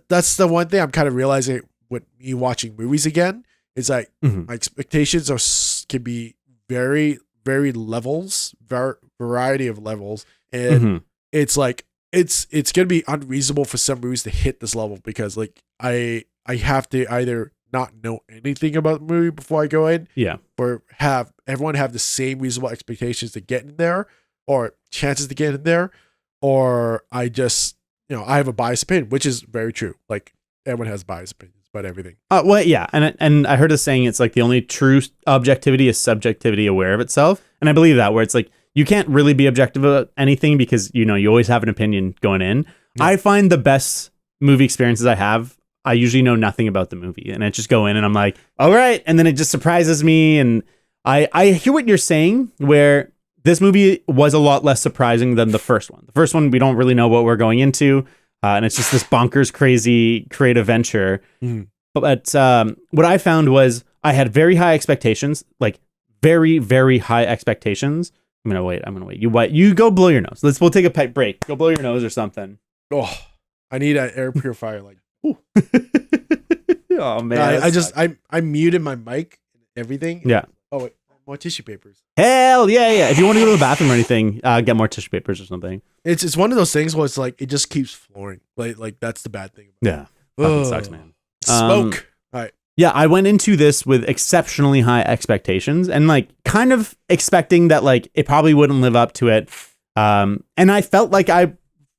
[SPEAKER 2] That's the one thing I'm kind of realizing with me watching movies again. Is like my expectations can be very, very variety of levels, and it's like it's gonna be unreasonable for some movies to hit this level, because like I have to either not know anything about the movie before I go in, or have everyone have the same reasonable expectations to get in there, or chances to get in there, or I just I have a biased opinion, which is very true. Like everyone has biased opinions about everything.
[SPEAKER 1] Well, yeah, and I heard a saying, it's like the only true objectivity is subjectivity aware of itself, and I believe that, where it's like you can't really be objective about anything because you always have an opinion going in. Yeah. I find the best movie experiences I usually know nothing about the movie, and I just go in and I'm like, all right, and then it just surprises me, and I hear what you're saying, where this movie was a lot less surprising than the first one. The first one, we don't really know what we're going into. And it's just this bonkers, crazy, creative venture. But what I found was I had very high expectations, like very, very high expectations. I'm gonna wait. You go blow your nose. We'll take a break. Go blow your nose or something.
[SPEAKER 2] Oh, I need an air purifier. Like,
[SPEAKER 1] oh man,
[SPEAKER 2] I muted my mic and everything.
[SPEAKER 1] Yeah.
[SPEAKER 2] Oh wait, more tissue papers.
[SPEAKER 1] Hell yeah. If you want to go to the bathroom or anything, get more tissue papers or something.
[SPEAKER 2] It's one of those things where it's like it just keeps flowing. Like that's the bad thing about
[SPEAKER 1] it. Fucking sucks, man.
[SPEAKER 2] Smoke. All right.
[SPEAKER 1] Yeah, I went into this with exceptionally high expectations and like kind of expecting that like it probably wouldn't live up to it. And I felt like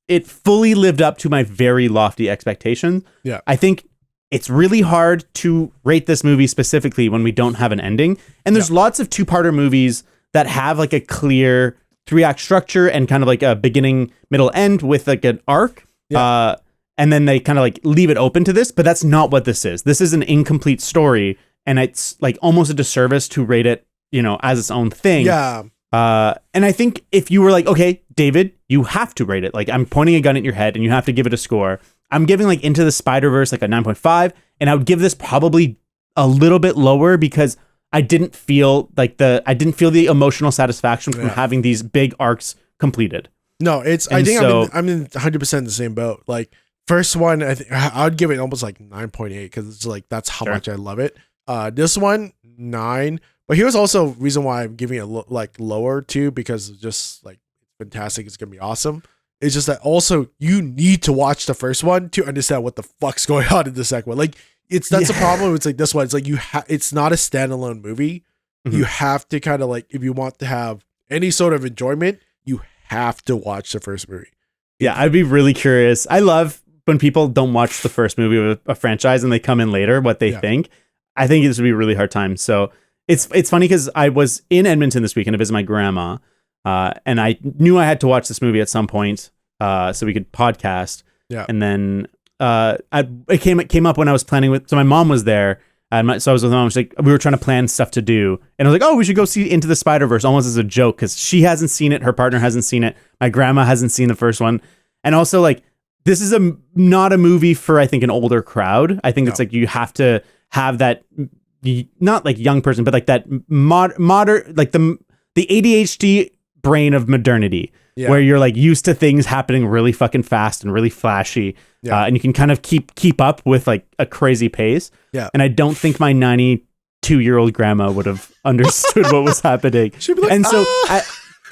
[SPEAKER 1] it fully lived up to my very lofty expectations.
[SPEAKER 2] Yeah.
[SPEAKER 1] I think it's really hard to rate this movie specifically when we don't have an ending. And there's lots of two-parter movies that have like a clear 3-act structure and kind of like a beginning, middle, end with like an arc. Yeah. And then they kind of like leave it open to this, but that's not what this is. This is an incomplete story, and it's like almost a disservice to rate it, as its own thing.
[SPEAKER 2] Yeah.
[SPEAKER 1] And I think if you were like, okay, David, you have to rate it. Like I'm pointing a gun at your head and you have to give it a score. I'm giving like Into the Spider-Verse like a 9.5, and I would give this probably a little bit lower because I didn't feel the emotional satisfaction from having these big arcs completed.
[SPEAKER 2] No, I think I'm in 100% the same boat. Like first one, I would give it almost like 9.8 because it's like that's how much I love it. This one 9, but here's also a reason why I'm giving it like lower too, because it's just like fantastic. It's gonna be awesome. It's just that also you need to watch the first one to understand what the fuck's going on in the second one. Like that's the problem. It's like this one. It's like it's not a standalone movie. Mm-hmm. You have to kind of like, if you want to have any sort of enjoyment, you have to watch the first movie.
[SPEAKER 1] Yeah, I'd be really curious. I love when people don't watch the first movie of a franchise and they come in later, what they think. I think this would be a really hard time. So it's funny because I was in Edmonton this weekend to visit my grandma, and I knew I had to watch this movie at some point so we could podcast.
[SPEAKER 2] Yeah.
[SPEAKER 1] And then it came up when I was planning with, so my mom was there. So I was with my mom. She's like, we were trying to plan stuff to do. And I was like, oh, we should go see Into the Spider-Verse, almost as a joke, because she hasn't seen it. Her partner hasn't seen it. My grandma hasn't seen the first one. And also, like, this is not a movie for, I think, an older crowd. I think it's like you have to have that, not like young person, but like that modern, like the ADHD brain of modernity, where you're like used to things happening really fucking fast and really flashy. And you can kind of keep up with like a crazy pace.
[SPEAKER 2] Yeah.
[SPEAKER 1] And I don't think my 92-year-old grandma would have understood what was happening.
[SPEAKER 2] She'd be like,
[SPEAKER 1] and so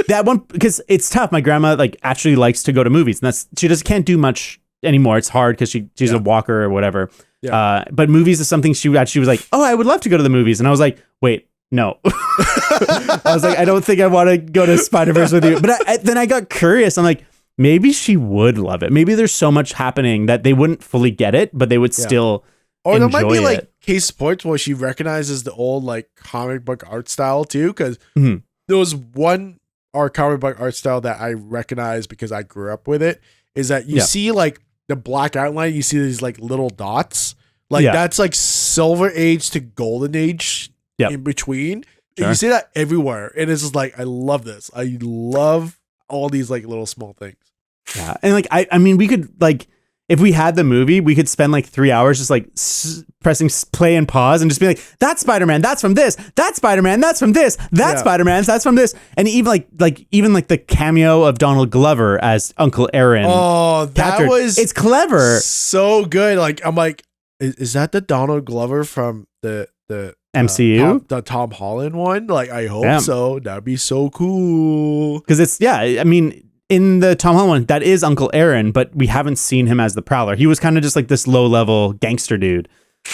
[SPEAKER 1] that one, because it's tough. My grandma like actually likes to go to movies, and she just can't do much anymore. It's hard because she's a walker or whatever. Yeah. But movies is something she was like, oh, I would love to go to the movies. And I was like, wait, no. I was like, I don't think I want to go to Spider-Verse with you. But then I got curious. I'm like, maybe she would love it. Maybe there's so much happening that they wouldn't fully get it, but they would still
[SPEAKER 2] or there might be
[SPEAKER 1] it.
[SPEAKER 2] like case points where she recognizes the old like comic book art style too, because there was one comic book art style that I recognize because I grew up with it, is that you see like the black outline, you see these like little dots, like that's like Silver Age to Golden Age in between. Sure. You see that everywhere, and it's just like, I love this. I love all these like little small things.
[SPEAKER 1] Yeah, and like I mean, we could like, if we had the movie, we could spend like 3 hours just like pressing play and pause and just be like, that's Spider-Man, that's from this. That's Spider-Man, that's from this. That's Spider-Man, that's from this. And even like the cameo of Donald Glover as Uncle Aaron.
[SPEAKER 2] Oh, that was
[SPEAKER 1] it's clever.
[SPEAKER 2] So good. Like I'm like, is that the Donald Glover from the
[SPEAKER 1] MCU?
[SPEAKER 2] The Tom Holland one? Like I hope so. That'd be so cool.
[SPEAKER 1] Because I mean, in the Tom Holland one, that is Uncle Aaron, but we haven't seen him as the Prowler. He was kind of just like this low-level gangster dude.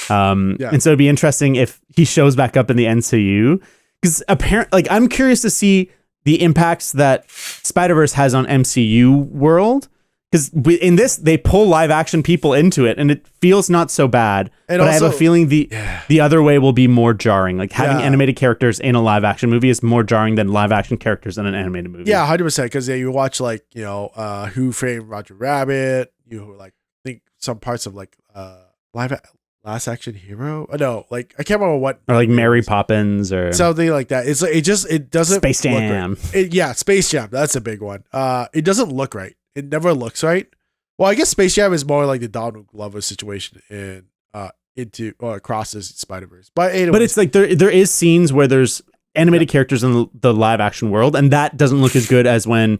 [SPEAKER 1] And so it'd be interesting if he shows back up in the MCU. Because apparently, like, I'm curious to see the impacts that Spider-Verse has on MCU world. Because in this, they pull live action people into it, and it feels not so bad. And but also, I have a feeling the other way will be more jarring. Like having animated characters in a live action movie is more jarring than live action characters in an animated movie.
[SPEAKER 2] Yeah, 100%. Because you watch like Who Framed Roger Rabbit. You like think some parts of like Last Action Hero. No, like I can't remember what.
[SPEAKER 1] Or like Mary Poppins or
[SPEAKER 2] something like that. It's like it doesn't
[SPEAKER 1] Space Jam.
[SPEAKER 2] Space Jam. That's a big one. It doesn't look right. It never looks right. Well, I guess Space Jam is more like the Donald Glover situation crosses Spider-Verse. But
[SPEAKER 1] it's like there is scenes where there's animated characters in the live action world, and that doesn't look as good as when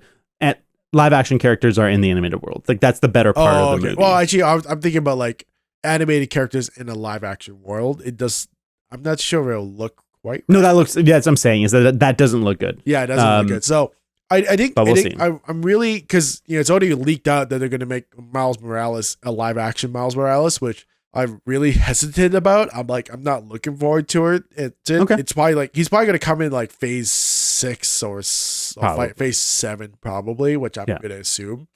[SPEAKER 1] live action characters are in the animated world. Like that's the better part of the movie.
[SPEAKER 2] Well, actually, I'm thinking about like animated characters in a live action world. I'm not sure it'll look quite right.
[SPEAKER 1] No, that looks. Yeah, that's what I'm saying is that doesn't look good.
[SPEAKER 2] Yeah, it doesn't look good. So. I think I'm really, because it's already leaked out that they're going to make Miles Morales a live action Miles Morales, which I'm really hesitant about. I'm not looking forward to it. It's probably like he's probably going to come in like phase 6 or phase 7 probably, which I'm going to assume.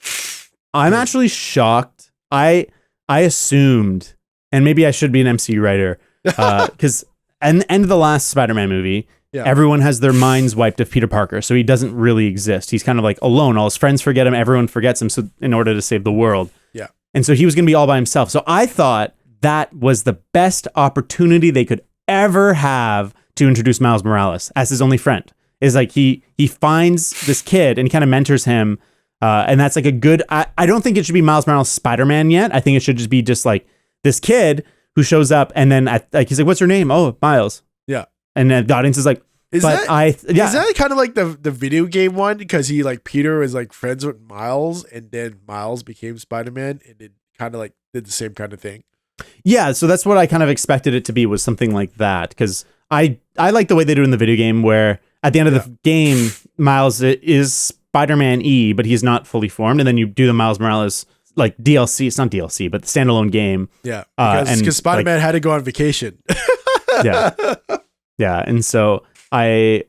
[SPEAKER 1] I'm actually shocked. I assumed, and maybe I should be an MCU writer, because at the end of the last Spider-Man movie. Yeah. Everyone has their minds wiped of Peter Parker, so he doesn't really exist. He's kind of like alone. All his friends forget him. Everyone forgets him. So in order to save the world, and so he was going to be all by himself. So I thought that was the best opportunity they could ever have to introduce Miles Morales as his only friend. Is like he finds this kid and kind of mentors him, and that's like a good. I don't think it should be Miles Morales Spider-Man yet. I think it should just be just like this kid who shows up, and then he's like, "What's your name?" "Oh, Miles." Yeah. And then the audience is like, is that
[SPEAKER 2] kind of like the video game one? Because he like Peter was like friends with Miles, and then Miles became Spider-Man, and it kind of like did the same kind of thing.
[SPEAKER 1] Yeah, so that's what I kind of expected it to be, was something like that. Because I like the way they do it in the video game, where at the end of the game, Miles is Spider-Man E, but he's not fully formed, and then you do the Miles Morales like DLC. It's not DLC, but the standalone game.
[SPEAKER 2] Yeah, because Spider-Man had to go on vacation.
[SPEAKER 1] Yeah, and so I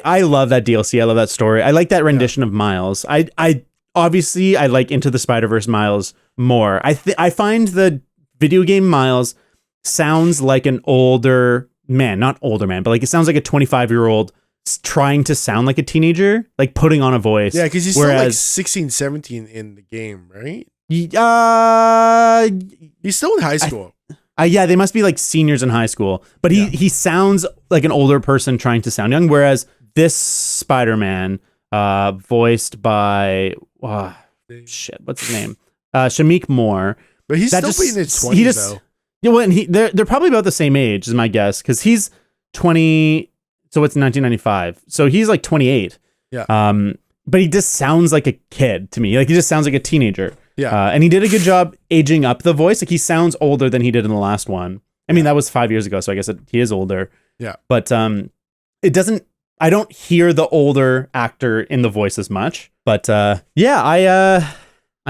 [SPEAKER 1] love that DLC. I love that story. I like that rendition of Miles. I obviously like Into the Spider-Verse Miles more. I find the video game Miles sounds like an older man, not older man, but like it sounds like a 25-year-old trying to sound like a teenager, like putting on a voice.
[SPEAKER 2] Yeah, because he's still like 16, 17 in the game, right? He's still in high school.
[SPEAKER 1] Yeah, they must be like seniors in high school, but he sounds like an older person trying to sound young. Whereas this Spider-Man, voiced by what's his name, Shamik Moore,
[SPEAKER 2] but he's still in his 20s though.
[SPEAKER 1] Yeah, well, and they're probably about the same age, is my guess, because he's 20. So it's 1995, so he's like 28. Yeah. But he just sounds like a kid to me. Like he just sounds like a teenager. Yeah. And he did a good job aging up the voice. Like he sounds older than he did in the last one. I mean, that was 5 years ago, so I guess he is older. Yeah. But it doesn't. I don't hear the older actor in the voice as much. But I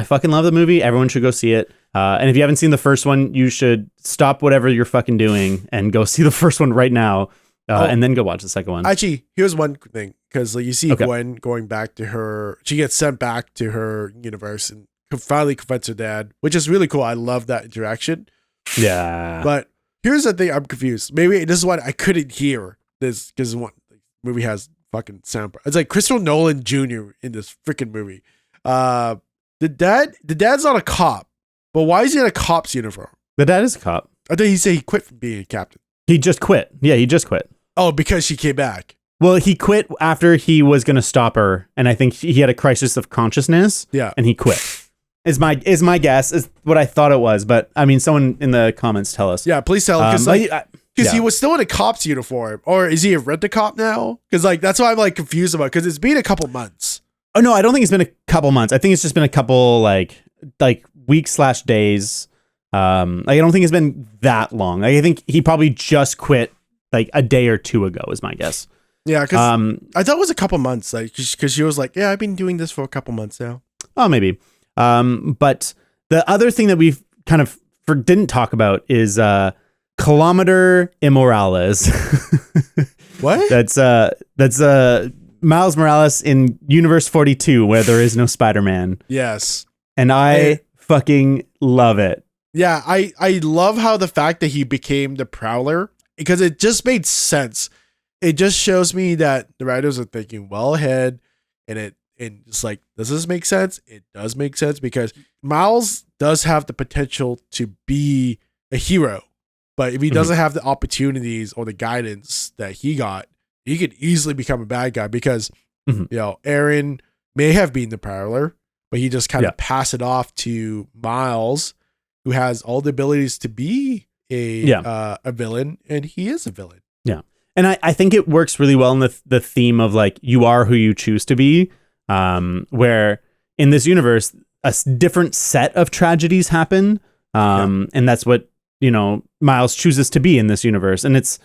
[SPEAKER 1] fucking love the movie. Everyone should go see it. And if you haven't seen the first one, you should stop whatever you're fucking doing and go see the first one right now. And then go watch the second one.
[SPEAKER 2] Actually, here's one thing, because like, you see Gwen going back to her. She gets sent back to her universe and finally confronts her dad, which is really cool. I love that interaction. Yeah. But here's the thing, I'm confused. Maybe this is why I couldn't hear this, because one movie has fucking sound. It's like Christopher Nolan Jr. in this freaking movie. The dad's not a cop, but why is he in a cop's uniform?
[SPEAKER 1] The dad is a cop.
[SPEAKER 2] I thought he said he quit from being a captain.
[SPEAKER 1] He just quit. Yeah, he just quit.
[SPEAKER 2] Oh, because she came back.
[SPEAKER 1] Well, he quit after he was going to stop her, and I think he had a crisis of consciousness. Yeah, and he quit. Is my guess, is what I thought it was, but I mean, someone in the comments tell us.
[SPEAKER 2] Yeah, please tell because he was still in a cop's uniform, or is he a rent-a-cop now? Because like that's why I'm like confused about, because it's been a couple months.
[SPEAKER 1] Oh no, I don't think it's been a couple months. I think it's just been a couple like weeks/days. Like, I don't think it's been that long. Like, I think he probably just quit like a day or two ago, is my guess.
[SPEAKER 2] Yeah, because I thought it was a couple months, like because she was like, yeah, I've been doing this for a couple months now.
[SPEAKER 1] Oh, maybe. But the other thing that we've kind of didn't talk about is Kilometer Immorales.
[SPEAKER 2] What?
[SPEAKER 1] That's Miles Morales in Universe 42, where there is no Spider-Man.
[SPEAKER 2] Yes.
[SPEAKER 1] And I fucking love it.
[SPEAKER 2] Yeah, I love how the fact that he became the Prowler, because it just made sense. It just shows me that the writers are thinking well ahead, and it's like, does this make sense? It does make sense, because Miles does have the potential to be a hero, but if he doesn't have the opportunities or the guidance that he got, he could easily become a bad guy, because you know, Aaron may have been the Prowler, but he just kind of passed it off to Miles, who has all the abilities to be a villain, and he is a villain. Yeah.
[SPEAKER 1] And I think it works really well in the theme of like, you are who you choose to be, where in this universe, a different set of tragedies happen. And that's what, you know, Miles chooses to be in this universe. And it's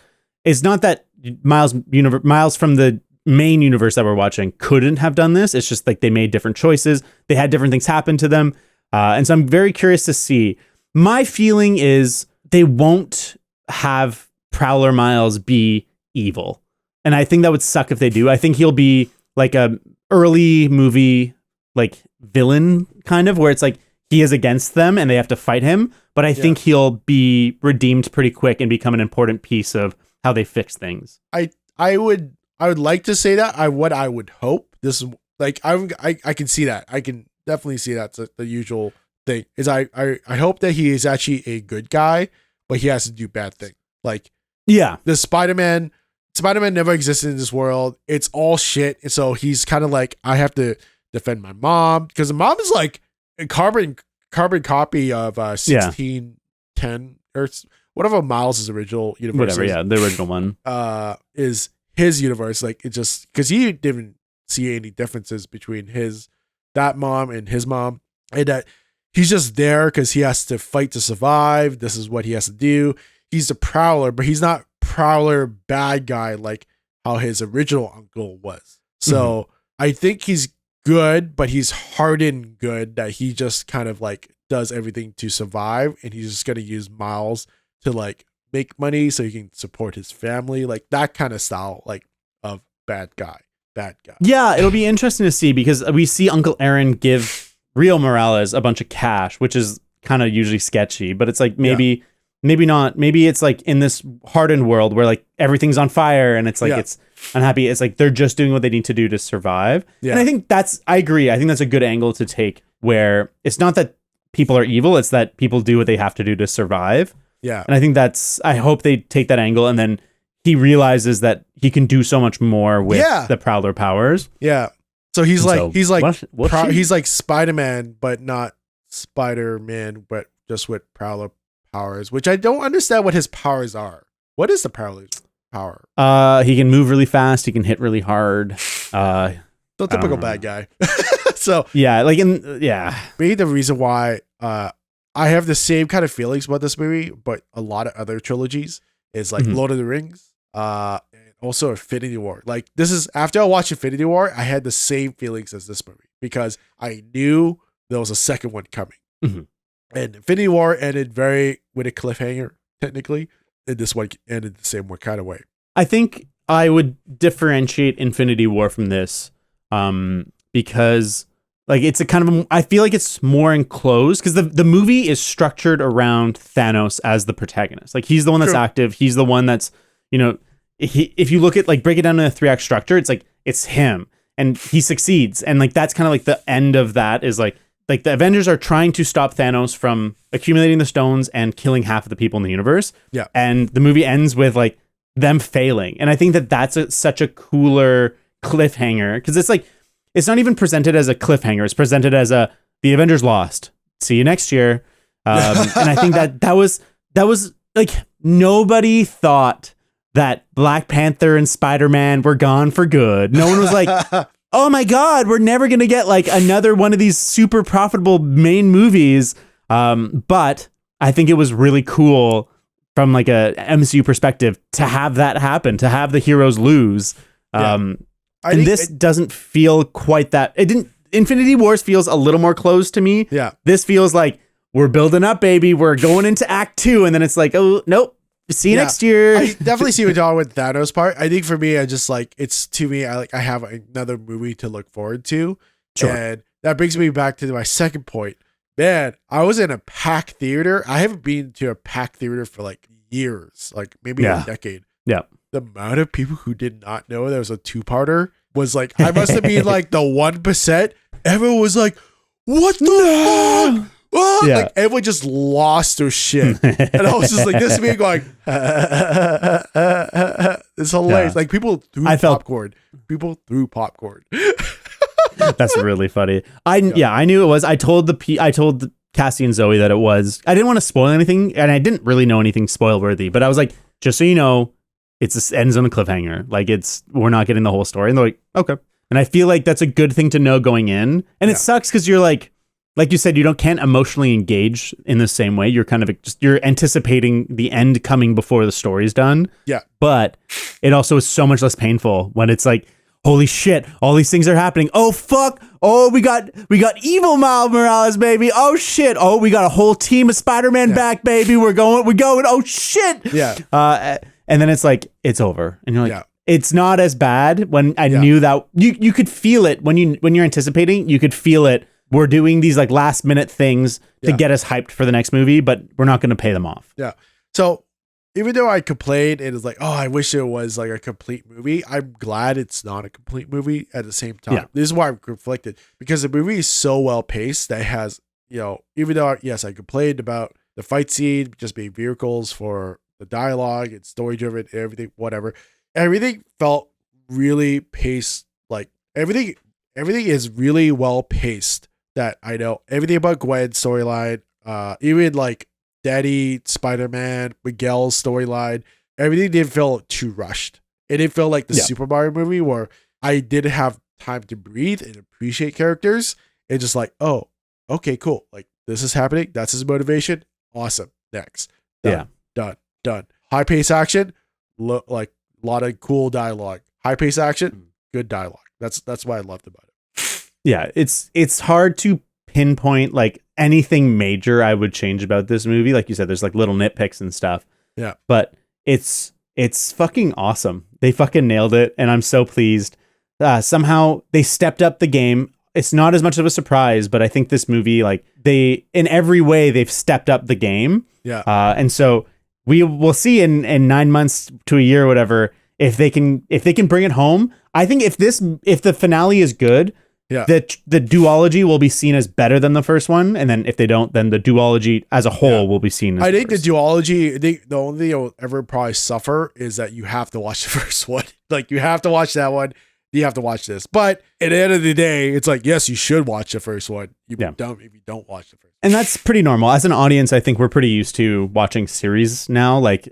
[SPEAKER 1] not that Miles from the main universe that we're watching couldn't have done this. It's just like they made different choices. They had different things happen to them. And so I'm very curious to see. My feeling is they won't have Prowler Miles be evil. And I think that would suck if they do. I think he'll be like a early movie like villain kind of, where it's like he is against them and they have to fight him. But I think he'll be redeemed pretty quick and become an important piece of how they fix things.
[SPEAKER 2] I would like to say that. What I would hope, this is like, I can see that. I can definitely see that's the usual thing, is I hope that he is actually a good guy, but he has to do bad things. Like, the Spider-Man never existed in this world. It's all shit. And so he's kind of like, I have to defend my mom, because the mom is like a carbon copy of 1610 or whatever Miles' original universe.
[SPEAKER 1] Whatever, the original one.
[SPEAKER 2] Is his universe. Like, it just, because he didn't see any differences between that mom and his mom, and that he's just there because he has to fight to survive. This is what he has to do. He's a Prowler, but he's not Prowler bad guy like how his original uncle was. So I think he's good, but he's hardened good, that he just kind of like does everything to survive, and he's just going to use Miles to like make money so he can support his family, like that kind of style, like of bad guy. Yeah,
[SPEAKER 1] it'll be interesting to see, because we see Uncle Aaron give real Morales a bunch of cash, which is kind of usually sketchy, but it's like maybe not. Maybe it's like in this hardened world where like everything's on fire and it's like it's unhappy. It's like they're just doing what they need to do to survive. Yeah. And I think I agree. I think that's a good angle to take, where it's not that people are evil, it's that people do what they have to do to survive.
[SPEAKER 2] Yeah.
[SPEAKER 1] And I think I hope they take that angle, and then he realizes that he can do so much more with the Prowler powers.
[SPEAKER 2] Yeah. So he's like Spider-Man, but not Spider-Man, but just with Prowler powers, which I don't understand what his powers are. What is the Prowler's power?
[SPEAKER 1] He can move really fast. He can hit really hard.
[SPEAKER 2] So typical bad guy. So
[SPEAKER 1] maybe
[SPEAKER 2] the reason why I have the same kind of feelings about this movie, but a lot of other trilogies, is like Lord of the Rings, and also Infinity War. Like, this is after I watched Infinity War, I had the same feelings as this movie, because I knew there was a second one coming. And Infinity War ended with a cliffhanger, technically, and this one ended the same kind of way.
[SPEAKER 1] I think I would differentiate Infinity War from this, because like it's a kind of I feel like it's more enclosed, because the movie is structured around Thanos as the protagonist. Like, he's the one that's active. He's the one that's, you know, if you look at like break it down in a 3-act structure, it's like it's him and he succeeds, and like that's kind of like the end of that is like the Avengers are trying to stop Thanos from accumulating the stones and killing half of the people in the universe.
[SPEAKER 2] Yeah,
[SPEAKER 1] and the movie ends with like them failing, and I think that's such a cooler cliffhanger, because it's like, it's not even presented as a cliffhanger. It's presented as the Avengers lost. See you next year. And I think that was like, nobody thought that Black Panther and Spider-Man were gone for good. No one was like, oh my God, we're never going to get like another one of these super profitable main movies. But I think it was really cool from like a MCU perspective to have that happen, to have the heroes lose. And this doesn't feel quite that. It didn't. Infinity Wars feels a little more closed to me.
[SPEAKER 2] Yeah.
[SPEAKER 1] This feels like we're building up, baby. We're going into Act 2, and then it's like, oh nope. See you next year.
[SPEAKER 2] I definitely see what you're talking with Thanos part. I think for me, I just like, it's to me, I have another movie to look forward to.
[SPEAKER 1] Sure.
[SPEAKER 2] And that brings me back to my second point. Man, I was in a packed theater. I haven't been to a packed theater for like years, like maybe a decade.
[SPEAKER 1] Yeah.
[SPEAKER 2] The amount of people who did not know there was a 2-parter was like, I must have been like the 1%. Everyone was like, what the fuck? Oh,
[SPEAKER 1] Yeah.
[SPEAKER 2] like everyone just lost their shit. And I was just like, this is me going, it's hilarious.
[SPEAKER 1] Yeah.
[SPEAKER 2] Like people threw popcorn. People threw popcorn.
[SPEAKER 1] That's really funny. I knew it was. I told Cassie and Zoe that it was. I didn't want to spoil anything, and I didn't really know anything spoil worthy, but I was like, just so you know, it ends on a cliffhanger. Like we're not getting the whole story. And they're like, okay. And I feel like that's a good thing to know going in. And it sucks because you're like you said, can't emotionally engage in the same way. You're kind of you're anticipating the end coming before the story's done.
[SPEAKER 2] Yeah.
[SPEAKER 1] But it also is so much less painful when it's like, holy shit, all these things are happening. Oh fuck. Oh, we got evil Miles Morales, baby. Oh shit. Oh, we got a whole team of Spider-Man back, baby. We're going. Oh shit.
[SPEAKER 2] Yeah.
[SPEAKER 1] And then it's like, it's over. And you're like, it's not as bad. When I knew that you could feel it when you're anticipating, you could feel it. We're doing these like last minute things to get us hyped for the next movie, but we're not going to pay them off.
[SPEAKER 2] Yeah. So even though I complained, it is like, oh, I wish it was like a complete movie. I'm glad it's not a complete movie at the same time.
[SPEAKER 1] Yeah.
[SPEAKER 2] This is why I'm conflicted, because the movie is so well paced that it has, even though, yes, I complained about the fight scene just being vehicles for the dialogue and story driven, everything, whatever. Everything felt really paced. Like everything is really well paced. That I know everything about Gwen's storyline, even like Daddy, Spider-Man, Miguel's storyline, everything didn't feel too rushed. It didn't feel like the Super Mario movie where I didn't have time to breathe and appreciate characters. It's just like, oh, okay, cool. Like this is happening. That's his motivation. Awesome. Next. Done. High pace action. Like a lot of cool dialogue. High pace action. Good dialogue. That's what I loved about it.
[SPEAKER 1] Yeah, it's hard to pinpoint like anything major I would change about this movie. Like you said, there's like little nitpicks and stuff.
[SPEAKER 2] Yeah.
[SPEAKER 1] But it's fucking awesome. They fucking nailed it, and I'm so pleased. Somehow they stepped up the game. It's not as much of a surprise, but I think this movie, like in every way, they've stepped up the game.
[SPEAKER 2] Yeah.
[SPEAKER 1] And so we'll see in 9 months to a year or whatever if they can bring it home. I think if the finale is good.
[SPEAKER 2] Yeah.
[SPEAKER 1] The duology will be seen as better than the first one, and then if they don't, then the duology as a whole will be seen as
[SPEAKER 2] I think
[SPEAKER 1] worse.
[SPEAKER 2] the duology, the only thing you'll ever probably suffer is that you have to watch the first one. Like you have to watch that one, you have to watch this. But at the end of the day, it's like, yes, you should watch the first one. You don't if you don't watch the first one.
[SPEAKER 1] And that's pretty normal. As an audience, I think we're pretty used to watching series now. Like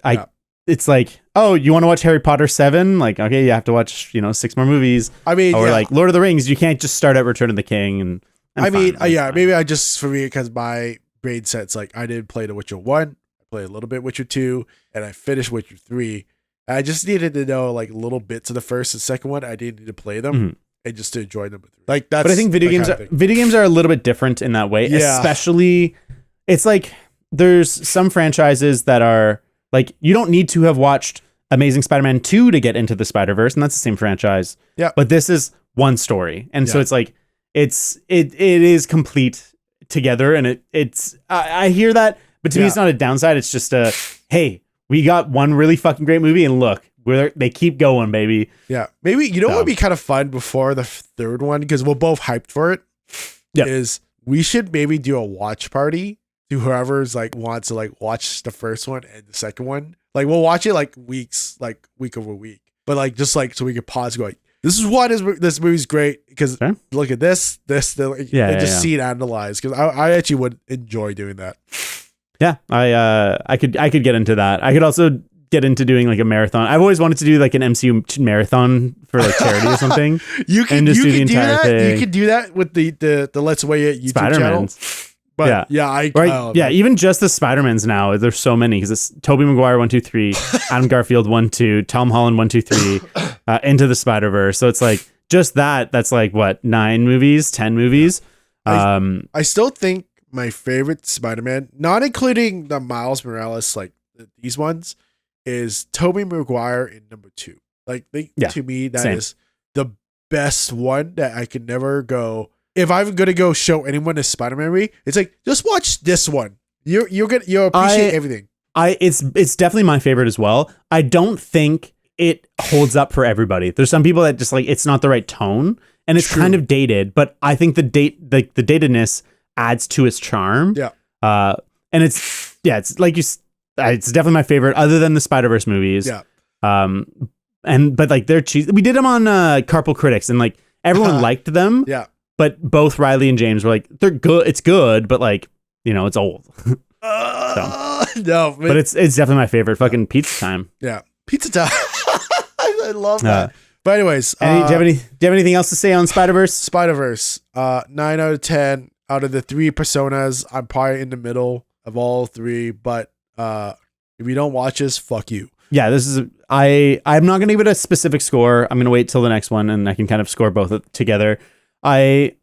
[SPEAKER 1] it's like, oh, you want to watch Harry Potter 7? Like, okay, you have to watch, 6 more movies.
[SPEAKER 2] I mean,
[SPEAKER 1] or like Lord of the Rings, you can't just start at Return of the King. And
[SPEAKER 2] maybe for me, because my brain set's like, I didn't play The Witcher 1, I played a little bit Witcher 2, and I finished Witcher 3. I just needed to know like little bits of the first and second one. I didn't need to play them and just to enjoy them. Like that's.
[SPEAKER 1] But I think video games are a little bit different in that way.
[SPEAKER 2] Yeah.
[SPEAKER 1] Especially, it's like there's some franchises that are. Like, you don't need to have watched Amazing Spider-Man 2 to get into the Spider-Verse, and that's the same franchise.
[SPEAKER 2] Yeah.
[SPEAKER 1] But this is one story. And so it's like, it is complete together, and it's I hear that, but to me it's not a downside. It's just hey, we got one really fucking great movie, and look, they keep going, baby.
[SPEAKER 2] Yeah. Maybe, what would be kind of fun before the third one, because we're both hyped for it, is we should maybe do a watch party to whoever's like wants to like watch the first one and the second one. Like we'll watch it like week over week, but like just like so we could pause and go like, This is why this movie's great, because
[SPEAKER 1] Okay.
[SPEAKER 2] look at this, and just see it analyzed, because I actually would enjoy doing that.
[SPEAKER 1] Yeah, I could get into that. I could also get into doing like a marathon. I've always wanted to do like an MCU marathon for like charity or something.
[SPEAKER 2] You can
[SPEAKER 1] and just
[SPEAKER 2] do
[SPEAKER 1] the entire
[SPEAKER 2] that.
[SPEAKER 1] thing.
[SPEAKER 2] You can do that with the Let's Weigh It YouTube channel.
[SPEAKER 1] Spider-Man's.
[SPEAKER 2] But
[SPEAKER 1] even just the Spider-Mans now. There's so many because it's Tobey Maguire 1, 2, 3, Adam Garfield 1, 2, Tom Holland 1, 2, 3, Into the Spider-Verse. So it's like just that's like what 9 movies, 10 movies.
[SPEAKER 2] I still think my favorite Spider-Man, not including the Miles Morales, like these ones, is Tobey Maguire in number 2. Like to me, that is the best one that I can never go. If I'm gonna go show anyone a Spider-Man movie, it's like just watch this one. You'll appreciate everything.
[SPEAKER 1] It's definitely my favorite as well. I don't think it holds up for everybody. There's some people that just like it's not the right tone and it's kind of dated, but I think the datedness adds to its charm.
[SPEAKER 2] Yeah.
[SPEAKER 1] And it's like it's definitely my favorite other than the Spider-Verse movies.
[SPEAKER 2] Yeah.
[SPEAKER 1] But like they're cheesy. We did them on Carpal Critics and like everyone liked them.
[SPEAKER 2] Yeah.
[SPEAKER 1] But both Riley and James were like, they're good. It's good, but like, it's old.
[SPEAKER 2] No,
[SPEAKER 1] but it's definitely my favorite. Fucking pizza time.
[SPEAKER 2] Yeah, pizza time. I love that. But anyways,
[SPEAKER 1] do you have anything else to say on Spider-Verse?
[SPEAKER 2] Spider-Verse, 9 out of 10. Out of the 3 personas, I'm probably in the middle of all 3. But if you don't watch this, fuck you.
[SPEAKER 1] Yeah, I'm not gonna give it a specific score. I'm gonna wait till the next one, and I can kind of score both together. I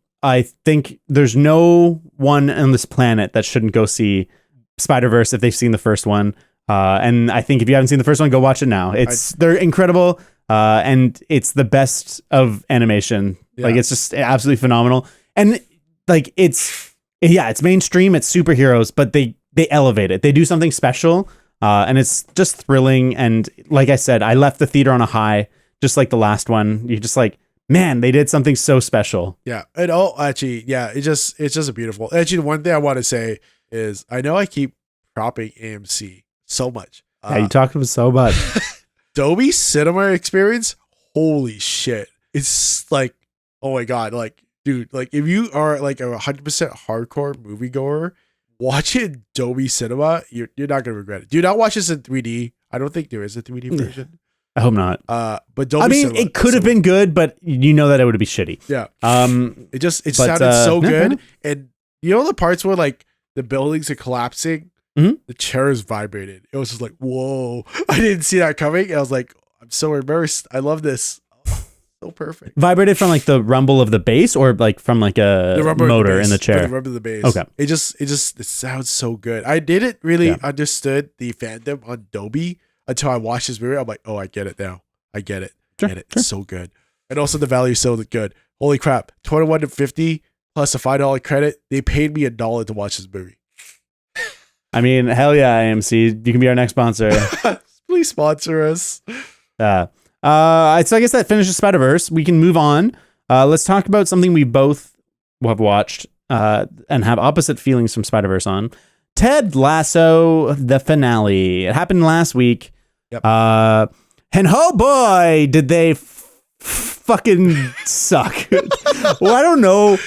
[SPEAKER 1] think there's no one on this planet that shouldn't go see Spider-Verse if they've seen the first one. And I think if you haven't seen the first one, go watch it now. They're incredible. And it's the best of animation. Yeah. Like it's just absolutely phenomenal. And like it's mainstream, it's superheroes, but they elevate it. They do something special. And it's just thrilling. And like I said, I left the theater on a high, just like the last one. You're just like, man, they did something so special.
[SPEAKER 2] Yeah. And it's just a beautiful. Actually, the one thing I want to say is I know I keep propping AMC so much.
[SPEAKER 1] Yeah, you talk about so much.
[SPEAKER 2] Dolby Cinema experience, holy shit. It's like, oh my God. Like, dude, like if you are like a 100% hardcore moviegoer, watch it in Dolby Cinema. You're not going to regret it. Do not watch this in 3D. I don't think there is a 3D version.
[SPEAKER 1] I hope not.
[SPEAKER 2] But Dolby Cinema,
[SPEAKER 1] it could have been good, but you know that it would be shitty.
[SPEAKER 2] Yeah. It sounded so good. And you know the parts where like the buildings are collapsing, the chairs vibrated. It was just like, whoa. I didn't see that coming. And I was like, I'm so immersed. I love this. Oh, so perfect.
[SPEAKER 1] Vibrated from like the rumble of the bass or like from like a motor in the chair?
[SPEAKER 2] The rumble of the bass.
[SPEAKER 1] Okay.
[SPEAKER 2] It sounds so good. I didn't really understood the fandom on Dolby until I watched this movie. I'm like, oh, I get it now. I get it.
[SPEAKER 1] Sure,
[SPEAKER 2] get it. It's so good. And also the value is so good. Holy crap. $21.50 plus a $5 credit. They paid me $1 to watch this movie.
[SPEAKER 1] I mean, hell yeah, AMC. You can be our next sponsor.
[SPEAKER 2] Please sponsor us.
[SPEAKER 1] So I guess that finishes Spider-Verse. We can move on. Let's talk about something we both have watched and have opposite feelings from Spider-Verse on. Ted Lasso, the finale. It happened last week.
[SPEAKER 2] Yep.
[SPEAKER 1] And oh boy, did they fucking suck. Well, I don't know.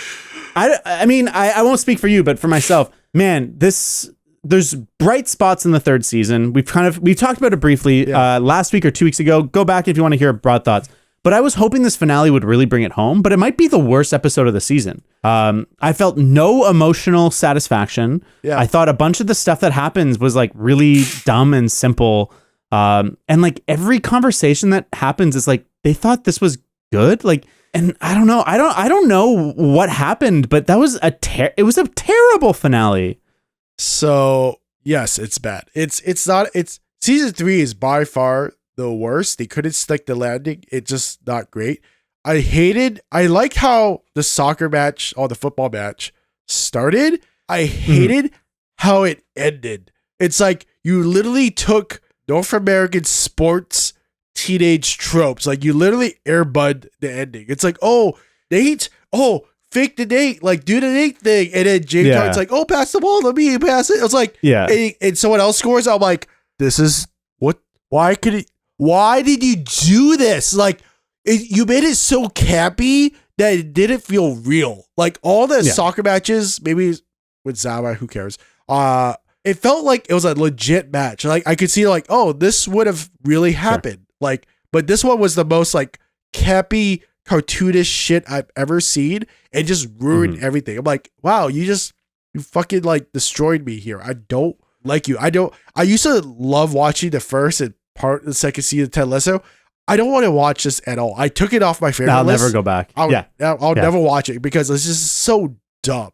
[SPEAKER 1] I mean, I won't speak for you, but for myself, man, there's bright spots in the 3rd season. We've talked about it briefly last week or 2 weeks ago. Go back if you want to hear broad thoughts. But I was hoping this finale would really bring it home, but it might be the worst episode of the season. I felt no emotional satisfaction.
[SPEAKER 2] Yeah.
[SPEAKER 1] I thought a bunch of the stuff that happens was like really dumb and simple. And like every conversation that happens is like, they thought this was good. Like, and I don't know. I don't know what happened, but that was it was a terrible finale.
[SPEAKER 2] So yes, it's bad. It's season 3 is by far the worst. They couldn't stick the landing. It's just not great. I like how the soccer match or the football match started. I hated how it ended. It's like you literally took North American sports teenage tropes. Like you literally airbud the ending. It's like, oh, Nate, fake the Nate, like do the Nate thing. And then James Harden's like, oh, pass the ball, let me pass it. It's like, and someone else scores. I'm like, this is what, why did you do this? Like, you made it so campy that it didn't feel real. Like all the soccer matches, maybe with Zama, who cares? It felt like it was a legit match. Like I could see like, oh, this would have really happened. Sure. Like, but this one was the most like campy, cartoonish shit I've ever seen. It just ruined everything. I'm like, wow, you fucking like destroyed me here. I don't like you. I used to love watching the first and the second season of Ted Lasso. I don't want to watch this at all. I took it off my favorite list.
[SPEAKER 1] I'll never go back.
[SPEAKER 2] I'll never watch it because it's just so dumb.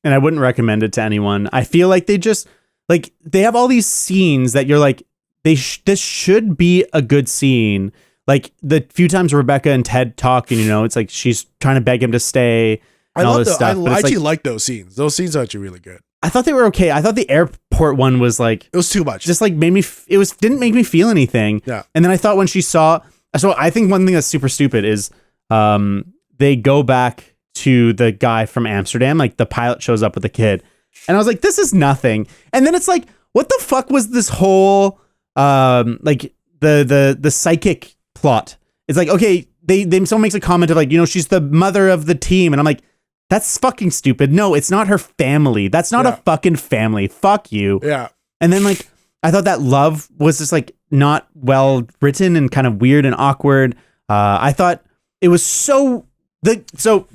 [SPEAKER 1] And I wouldn't recommend it to anyone. I feel like they just like they have all these scenes that you're like this should be a good scene. Like the few times Rebecca and Ted talk, and it's like she's trying to beg him to stay. And all this stuff.
[SPEAKER 2] I actually like those scenes. Those scenes are actually really good.
[SPEAKER 1] I thought they were okay. I thought the airport one was like
[SPEAKER 2] it was too much.
[SPEAKER 1] Just like didn't make me feel anything.
[SPEAKER 2] Yeah.
[SPEAKER 1] And then I thought when she saw, so I think one thing that's super stupid is they go back to the guy from Amsterdam, like the pilot shows up with the kid, and I was like, this is nothing. And then it's like, what the fuck was this whole like the psychic plot? It's like, okay, they someone makes a comment of like, she's the mother of the team, and I'm like, that's fucking stupid. No, it's not her family. That's not a fucking family. Fuck you.
[SPEAKER 2] Yeah.
[SPEAKER 1] And then like I thought that love was just like not well written and kind of weird and awkward. I thought it was so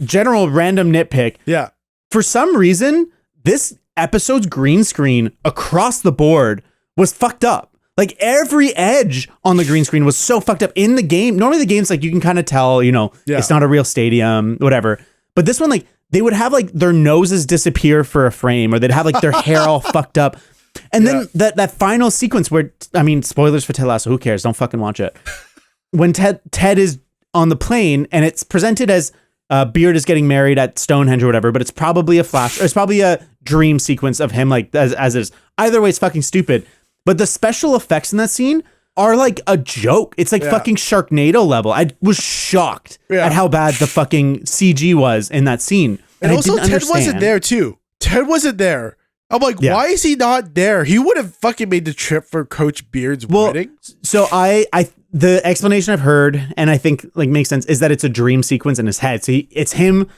[SPEAKER 1] general random nitpick.
[SPEAKER 2] Yeah.
[SPEAKER 1] For some reason, this episode's green screen across the board was fucked up. Like every edge on the green screen was so fucked up in the game. Normally the game's like you can kind of tell, it's not a real stadium, whatever. But this one, like they would have like their noses disappear for a frame, or they'd have like their hair all fucked up. And then that final sequence where, I mean, spoilers for Ted Lasso, who cares? Don't fucking watch it. When Ted is on the plane and it's presented as Beard is getting married at Stonehenge or whatever, but it's probably a flash, or it's probably a dream sequence of him, like as is. Either way, it's fucking stupid. But the special effects in that scene are like a joke. It's like fucking Sharknado level. I was shocked at how bad the fucking CG was in that scene.
[SPEAKER 2] And also, Ted wasn't there too. Ted wasn't there. I'm like, why is he not there? He would have fucking made the trip for Coach Beard's wedding.
[SPEAKER 1] So the explanation I've heard, and I think like makes sense, is that it's a dream sequence in his head. So it's him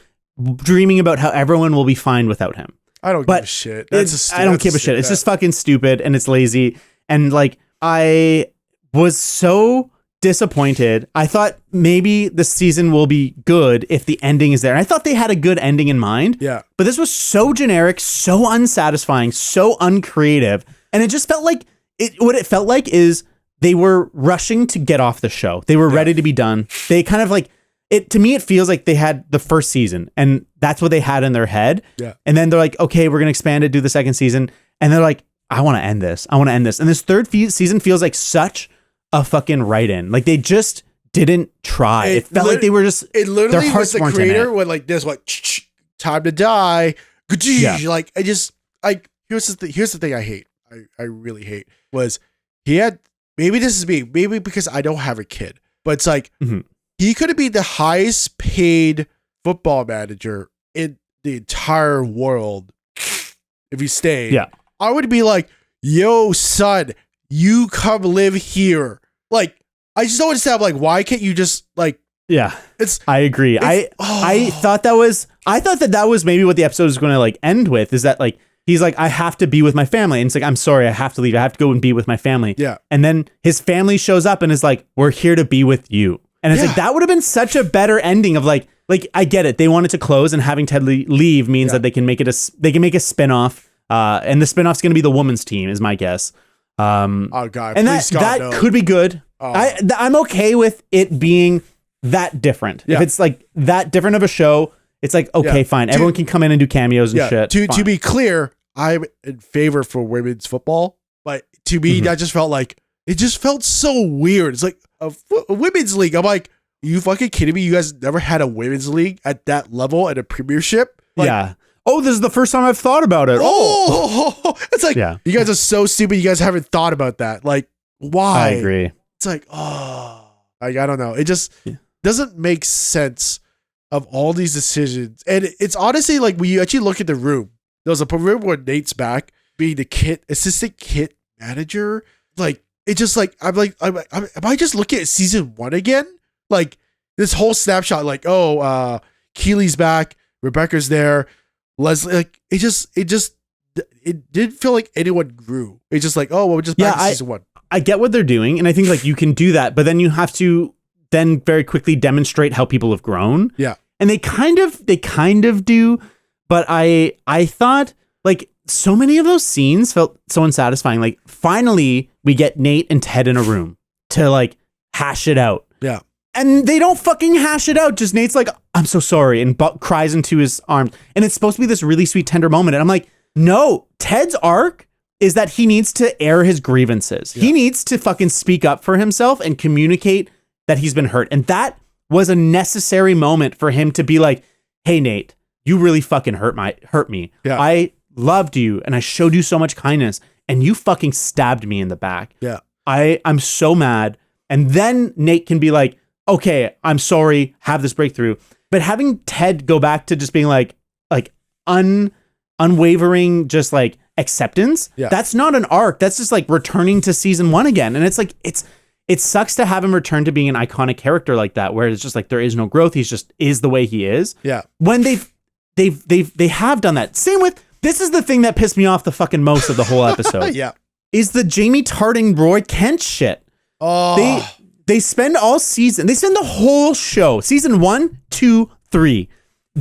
[SPEAKER 1] dreaming about how everyone will be fine without him.
[SPEAKER 2] I don't give a shit.
[SPEAKER 1] I don't give a shit. It's just fucking stupid and it's lazy. And like, I was so disappointed. I thought maybe the season will be good if the ending is there. And I thought they had a good ending in mind.
[SPEAKER 2] Yeah.
[SPEAKER 1] But this was so generic, so unsatisfying, so uncreative. And it just felt like what it felt like is they were rushing to get off the show. They were ready to be done. They kind of like it, to me, it feels like they had the first season and that's what they had in their head.
[SPEAKER 2] Yeah.
[SPEAKER 1] And then they're like, okay, we're going to expand it, do the second season. And they're like, I want to end this. I want to end this. And this third season feels like such a fucking write-in. Like they just didn't try. It felt like they were just,
[SPEAKER 2] it literally was the creator when like this, like time to die. Like here's the thing I hate. I really hate was he had, maybe this is me, maybe because I don't have a kid, but it's like, he could have been the highest paid football manager in the entire world if he stayed.
[SPEAKER 1] Yeah.
[SPEAKER 2] I would be like, yo, son, you come live here. Like, I just don't understand. Like, why can't you just like?
[SPEAKER 1] Yeah, I agree. I thought that was maybe what the episode was going to like end with. Is that like he's like, I have to be with my family, and it's like, I'm sorry, I have to leave. I have to go and be with my family.
[SPEAKER 2] Yeah, and
[SPEAKER 1] then his family shows up and is like, we're here to be with you. And it's like that would have been such a better ending of like I get it. They wanted to close, and having Ted leave means that they can make it make a spinoff. And the spinoff's going to be the woman's team, is my guess.
[SPEAKER 2] Oh God!
[SPEAKER 1] And that could be good. Oh. I'm okay with it being that different. Yeah. If it's like that different of a show, it's like okay, fine. Everyone can come in and do cameos and shit.
[SPEAKER 2] To be clear, I'm in favor for women's football, but to me, that just felt like it just felt so weird. It's like a women's league. I'm like, you fucking kidding me? You guys never had a women's league at that level at a premiership? Like,
[SPEAKER 1] oh, this is the first time I've thought about it.
[SPEAKER 2] It's like, you guys are so stupid. You guys haven't thought about that. Like, why?
[SPEAKER 1] I agree.
[SPEAKER 2] It's like, like, I don't know. It just doesn't make sense of all these decisions. And it's honestly like when you actually look at the room, there was a room where Nate's back being the assistant kit manager. Like, it just like, I'm like, am I just looking at season 1 again? Like, this whole snapshot, like, oh, Keely's back, Rebecca's there, Leslie, like it didn't feel like anyone grew. It's just like, oh, well, we're just back to season 1.
[SPEAKER 1] I get what they're doing, and I think like you can do that, but then you have to then very quickly demonstrate how people have grown.
[SPEAKER 2] Yeah.
[SPEAKER 1] And they kind of do, but I thought like so many of those scenes felt so unsatisfying. Like finally we get Nate and Ted in a room to like hash it out.
[SPEAKER 2] Yeah.
[SPEAKER 1] And they don't fucking hash it out. Just Nate's like, I'm so sorry, and cries into his arms. And it's supposed to be this really sweet, tender moment. And I'm like, no, Ted's arc is that he needs to air his grievances. Yeah. He needs to fucking speak up for himself and communicate that he's been hurt. And that was a necessary moment for him to be like, hey, Nate, you really fucking hurt me.
[SPEAKER 2] Yeah.
[SPEAKER 1] I loved you and I showed you so much kindness and you fucking stabbed me in the back.
[SPEAKER 2] Yeah.
[SPEAKER 1] I'm so mad. And then Nate can be like, okay, I'm sorry, have this breakthrough. But having Ted go back to just being like unwavering, just like acceptance, that's not an arc. That's just like returning to season 1 again. And it's like, it sucks to have him return to being an iconic character like that, where it's just like, there is no growth. He's just is the way he is.
[SPEAKER 2] Yeah.
[SPEAKER 1] When they have done that. Same with, this is the thing that pissed me off the fucking most of the whole episode.
[SPEAKER 2] Yeah.
[SPEAKER 1] Is the Jamie Tarting Roy Kent shit.
[SPEAKER 2] Oh.
[SPEAKER 1] They spend all season, they spend the whole show, season 1, 2, 3,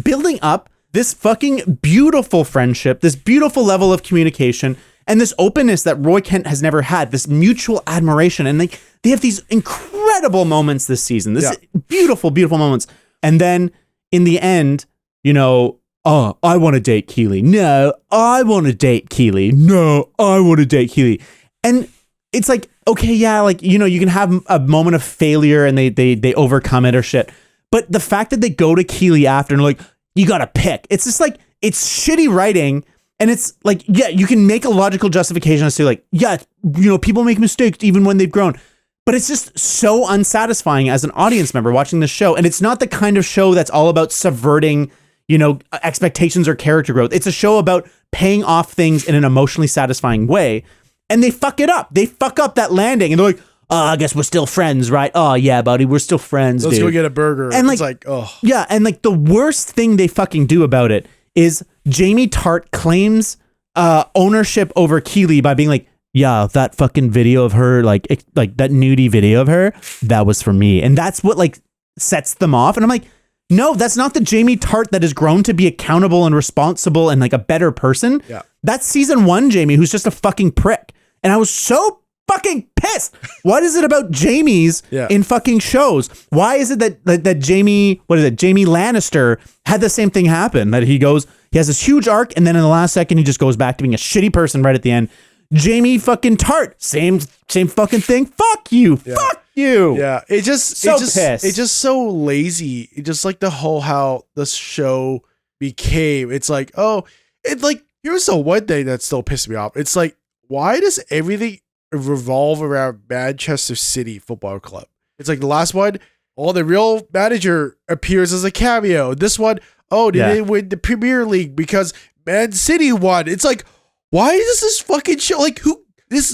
[SPEAKER 1] building up this fucking beautiful friendship, this beautiful level of communication, and this openness that Roy Kent has never had, this mutual admiration. And they have these incredible moments this season, beautiful, beautiful moments. And then in the end, you know, oh, I want to date Keely. No, I want to date Keely. No, I want to date Keely. And it's like, okay, yeah, like, you know, you can have a moment of failure and they overcome it or shit. But the fact that they go to Keely after and like, you got to pick. It's just like, it's shitty writing. And it's like, yeah, you can make a logical justification as to like, yeah, you know, people make mistakes even when they've grown. But it's just so unsatisfying as an audience member watching the show. And it's not the kind of show that's all about subverting, you know, expectations or character growth. It's a show about paying off things in an emotionally satisfying way. And they fuck it up. They fuck up that landing. And they're like, oh, I guess we're still friends, right? Oh, yeah, buddy, we're still friends,
[SPEAKER 2] Let's
[SPEAKER 1] dude.
[SPEAKER 2] go get a burger.
[SPEAKER 1] And
[SPEAKER 2] it's like, oh.
[SPEAKER 1] Yeah, and like the worst thing they fucking do about it is Jamie Tart claims ownership over Keely by being like, yeah, that fucking video of her, like that nudie video of her, that was for me. And that's what like sets them off. And I'm like, no, that's not the Jamie Tart that has grown to be accountable and responsible and like a better person.
[SPEAKER 2] Yeah.
[SPEAKER 1] That's season 1 Jamie, who's just a fucking prick. And I was so fucking pissed. What is it about Jamies in fucking shows? Why is it that Jamie, Jamie Lannister had the same thing happen? That he has this huge arc, and then in the last second, he just goes back to being a shitty person right at the end. Jamie fucking Tart, same fucking thing. Fuck you. Yeah. Fuck you.
[SPEAKER 2] Yeah. Pissed. It's just so lazy. It just like the whole how the show became. It's like, oh, it's like, here's the one thing that still pissed me off. It's like, why does everything revolve around Manchester City Football Club? It's like the last one, the real manager appears as a cameo. This one, did they win the Premier League because Man City won? It's like, why is this fucking show like this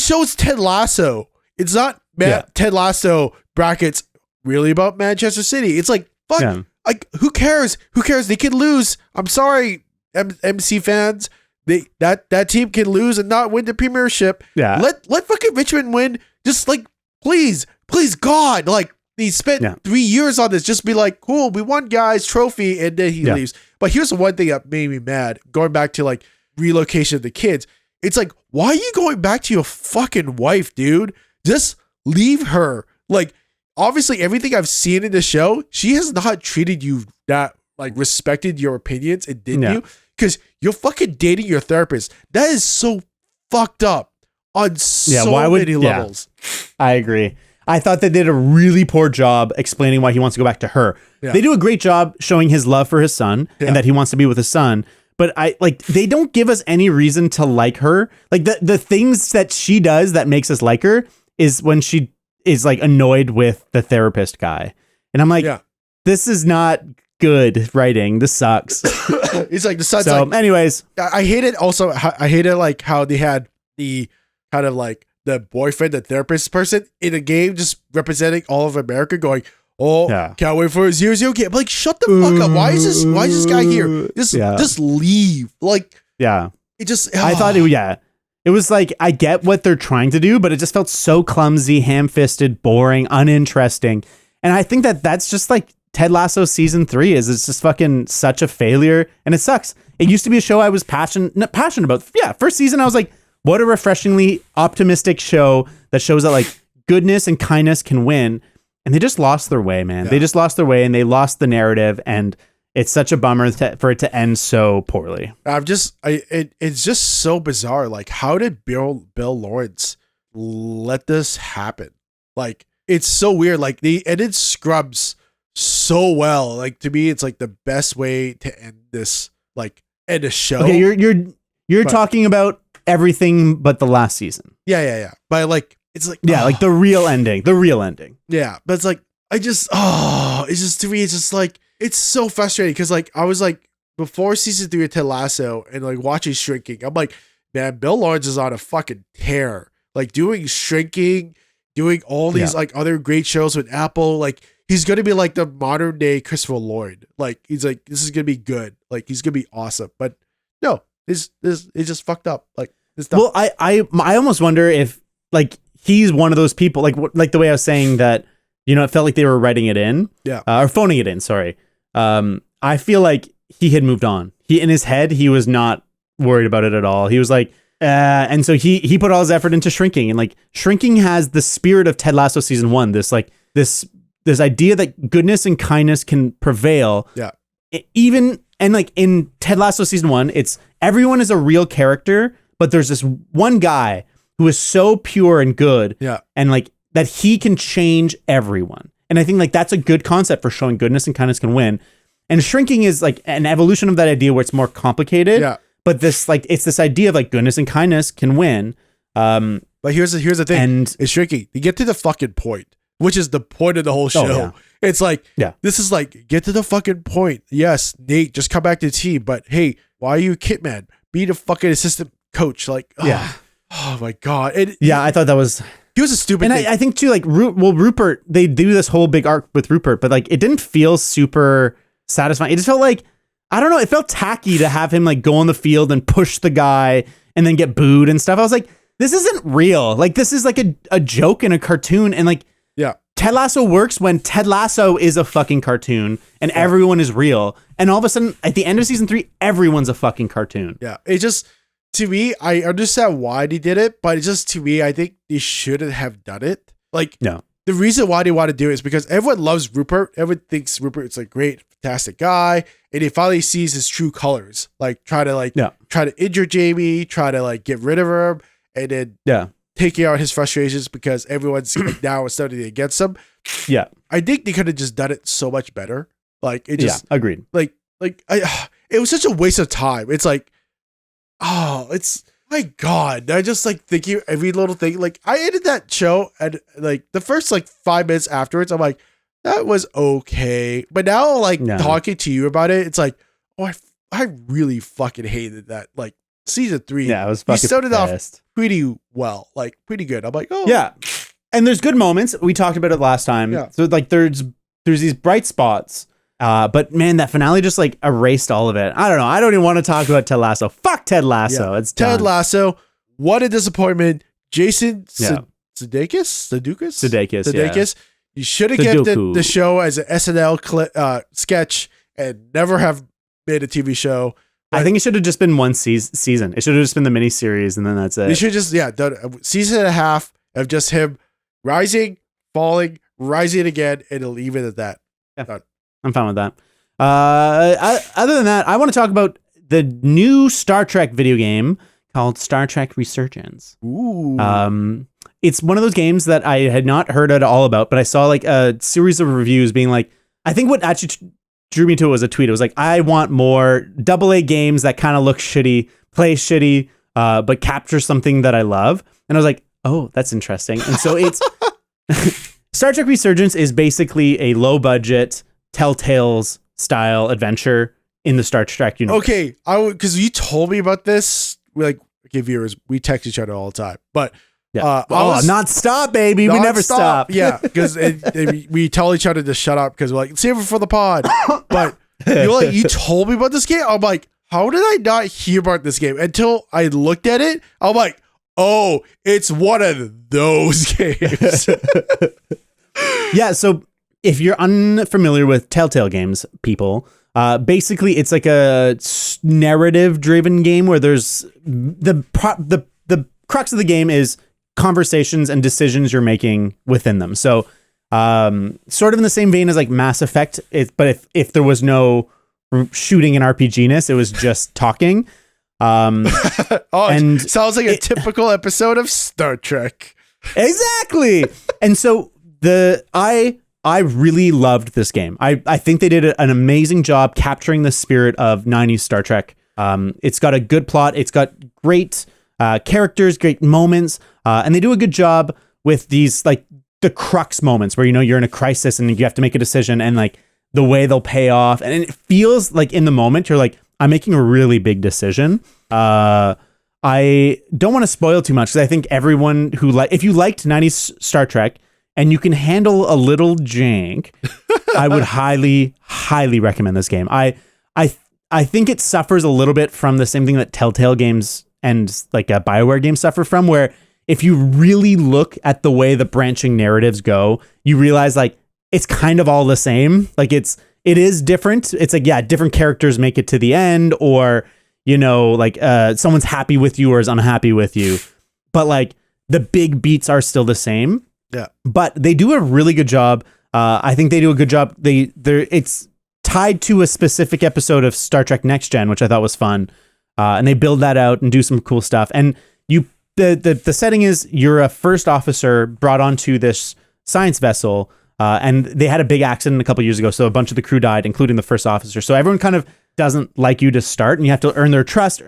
[SPEAKER 2] show is Ted Lasso. It's not Ted Lasso brackets really about Manchester City. It's like, fuck, like who cares? Who cares? They can lose. I'm sorry, MC fans. That team can lose and not win the Premiership. Yeah. Let fucking Richmond win. Just like, please, God. Like, they spent 3 years on this. Just be like, cool, we won, guys, trophy, and then he leaves. But here's the one thing that made me mad. Going back to like relocation of the kids. It's like, why are you going back to your fucking wife, dude? Just leave her. Like, obviously, everything I've seen in the show, she has not treated you that, like, respected your opinions and didn't you? Because you're fucking dating your therapist. That is so fucked up on many levels.
[SPEAKER 1] I agree. I thought they did a really poor job explaining why he wants to go back to her. Yeah. They do a great job showing his love for his son and that he wants to be with his son. But they don't give us any reason to like her. Like the things that she does that makes us like her is when she is like annoyed with the therapist guy. And I'm like, this is not good writing. This sucks.
[SPEAKER 2] It's like the son's
[SPEAKER 1] so
[SPEAKER 2] like,
[SPEAKER 1] anyways,
[SPEAKER 2] I hate it. Also, I hate it like how they had the kind of like the boyfriend, the therapist person in a game, just representing all of America, going, Oh,
[SPEAKER 1] Yeah.
[SPEAKER 2] can't wait for a 0-0 game. Like, shut the fuck up. Why is this guy here? Just leave. Like,
[SPEAKER 1] Yeah.
[SPEAKER 2] it just.
[SPEAKER 1] I thought it was like, I get what they're trying to do, but it just felt so clumsy, ham-fisted, boring, uninteresting. And I think that's just like Ted Lasso season 3 is. It's just fucking such a failure, and it sucks. It used to be a show I was passionate about. Yeah, first season I was like, what a refreshingly optimistic show that shows that like goodness and kindness can win. And they just lost their way, man. Yeah. They just lost their way, and they lost the narrative, and it's such a bummer for it to end so poorly.
[SPEAKER 2] It's just so bizarre. Like, how did Bill Lawrence let this happen? Like, it's so weird. Like, they ended Scrubs so well. Like, to me, it's like the best way to end this, like, end a show.
[SPEAKER 1] Okay, you're talking about everything but the last season.
[SPEAKER 2] Yeah. But like, it's like,
[SPEAKER 1] like the real ending.
[SPEAKER 2] Yeah, but it's like, it's just, to me, it's just like, it's so frustrating because like I was like before season 3 of Ted Lasso and like watching Shrinking, I'm like, man, Bill Lawrence is on a fucking tear. Like doing Shrinking, doing all these like other great shows with Apple. Like he's gonna be like the modern day Christopher Lloyd. Like he's like, this is gonna be good. Like he's gonna be awesome. But no, it's just fucked up. Like it's dumb.
[SPEAKER 1] Well, I almost wonder if like he's one of those people like the way I was saying that, you know, it felt like they were writing it in, or phoning it in. Sorry. I feel like he had moved on. In his head, he was not worried about it at all. He was like, and so he put all his effort into Shrinking, and like Shrinking has the spirit of Ted Lasso season 1. This idea that goodness and kindness can prevail.
[SPEAKER 2] Yeah.
[SPEAKER 1] Even and like in Ted Lasso season 1, it's everyone is a real character, but there's this one guy who is so pure and good.
[SPEAKER 2] Yeah.
[SPEAKER 1] And like that he can change everyone. And I think like that's a good concept for showing goodness and kindness can win. And Shrinking is like an evolution of that idea where it's more complicated.
[SPEAKER 2] Yeah.
[SPEAKER 1] But this like it's this idea of like goodness and kindness can win.
[SPEAKER 2] But here's the thing.
[SPEAKER 1] And
[SPEAKER 2] it's Shrinking. You get to the fucking point, which is the point of the whole show.
[SPEAKER 1] Yeah.
[SPEAKER 2] It's like, this is like, get to the fucking point. Yes, Nate, just come back to the team. But hey, why are you Kitman? Be the fucking assistant coach. Like, oh my God.
[SPEAKER 1] I thought that was...
[SPEAKER 2] He was a stupid
[SPEAKER 1] and
[SPEAKER 2] thing.
[SPEAKER 1] I think too, like, Rupert, they do this whole big arc with Rupert, but like, it didn't feel super satisfying. It just felt like, I don't know, it felt tacky to have him like go on the field and push the guy and then get booed and stuff. I was like, this isn't real. Like, this is like a joke in a cartoon. And like, Ted Lasso works when Ted Lasso is a fucking cartoon and everyone is real. And all of a sudden, at the end of season 3, everyone's a fucking cartoon.
[SPEAKER 2] Yeah. It just, to me, I understand why they did it, but it's just, to me, I think they shouldn't have done it. Like,
[SPEAKER 1] no.
[SPEAKER 2] The reason why they want to do it is because everyone loves Rupert. Everyone thinks Rupert's a great, fantastic guy. And he finally sees his true colors. Like, try to injure Jamie, try to like get rid of her, and then taking out his frustrations because everyone's like, now studying against him.
[SPEAKER 1] Yeah.
[SPEAKER 2] I think they could have just done it so much better. Like, it just,
[SPEAKER 1] agreed.
[SPEAKER 2] It was such a waste of time. It's like, it's my God. I just like thinking every little thing. Like, I ended that show and like the first like 5 minutes afterwards, I'm like, that was okay. But now, like talking to you about it, it's like, I really fucking hated that. Like season 3,
[SPEAKER 1] yeah, it was fucking.
[SPEAKER 2] He started off pretty well, like pretty good. I'm like,
[SPEAKER 1] yeah, and there's good moments. We talked about it last time.
[SPEAKER 2] Yeah.
[SPEAKER 1] So like, there's these bright spots. But man, that finale just like erased all of it. I don't know. I don't even want to talk about Ted Lasso. Fuck Ted Lasso.
[SPEAKER 2] Yeah.
[SPEAKER 1] It's done.
[SPEAKER 2] Ted Lasso. What a disappointment. Jason Sudeikis.
[SPEAKER 1] Yeah.
[SPEAKER 2] You should have kept the show as an SNL sketch and never have made a TV show.
[SPEAKER 1] I think it should have just been one season. It should have just been the mini series, and then that's it.
[SPEAKER 2] You should just done a season and a half of just him rising, falling, rising again, and leave it at that.
[SPEAKER 1] Yeah. Done. I'm fine with that. Other than that, I want to talk about the new Star Trek video game called Star Trek Resurgence.
[SPEAKER 2] Ooh.
[SPEAKER 1] It's one of those games that I had not heard at all about, but I saw like a series of reviews being like, I think what actually drew me to it was a tweet. It was like, I want more AA games that kind of look shitty, play shitty, but capture something that I love. And I was like, oh, that's interesting. And so it's Star Trek Resurgence is basically a low budget Telltale's style adventure in the Star Trek universe.
[SPEAKER 2] Okay, because you told me about this. Okay, viewers, we text each other all the time, but
[SPEAKER 1] Yeah. Not stop, baby. We never stop.
[SPEAKER 2] Yeah, because we tell each other to shut up because we're like, save it for the pod. But you're like, you told me about this game? I'm like, how did I not hear about this game? Until I looked at it, I'm like, oh, it's one of those games.
[SPEAKER 1] Yeah, so if you're unfamiliar with Telltale games, people, basically it's like a narrative-driven game where there's the crux of the game is conversations and decisions you're making within them. So sort of in the same vein as like Mass Effect, but if there was no shooting and RPG-ness, it was just talking.
[SPEAKER 2] And sounds like a typical episode of Star Trek.
[SPEAKER 1] Exactly. And so I really loved this game. I think they did an amazing job capturing the spirit of 90s Star Trek. It's got a good plot. It's got great characters, great moments, and they do a good job with these like the crux moments where you're in a crisis and you have to make a decision, and like the way they'll pay off, and it feels like in the moment you're like, I'm making a really big decision. I don't want to spoil too much because I think everyone if you liked 90s Star Trek and you can handle a little jank, I would highly, highly recommend this game. I think it suffers a little bit from the same thing that Telltale games and like BioWare games suffer from, where if you really look at the way the branching narratives go, you realize like it's kind of all the same. Like it is different. It's like, yeah, different characters make it to the end, or, like someone's happy with you or is unhappy with you. But like the big beats are still the same.
[SPEAKER 2] Yeah.
[SPEAKER 1] But they do a really good job. I think they do a good job. It's tied to a specific episode of Star Trek Next Gen, which I thought was fun. And they build that out and do some cool stuff. And the setting is you're a first officer brought onto this science vessel. And they had a big accident a couple years ago, so a bunch of the crew died, including the first officer. So everyone kind of doesn't like you to start, and you have to earn their trust,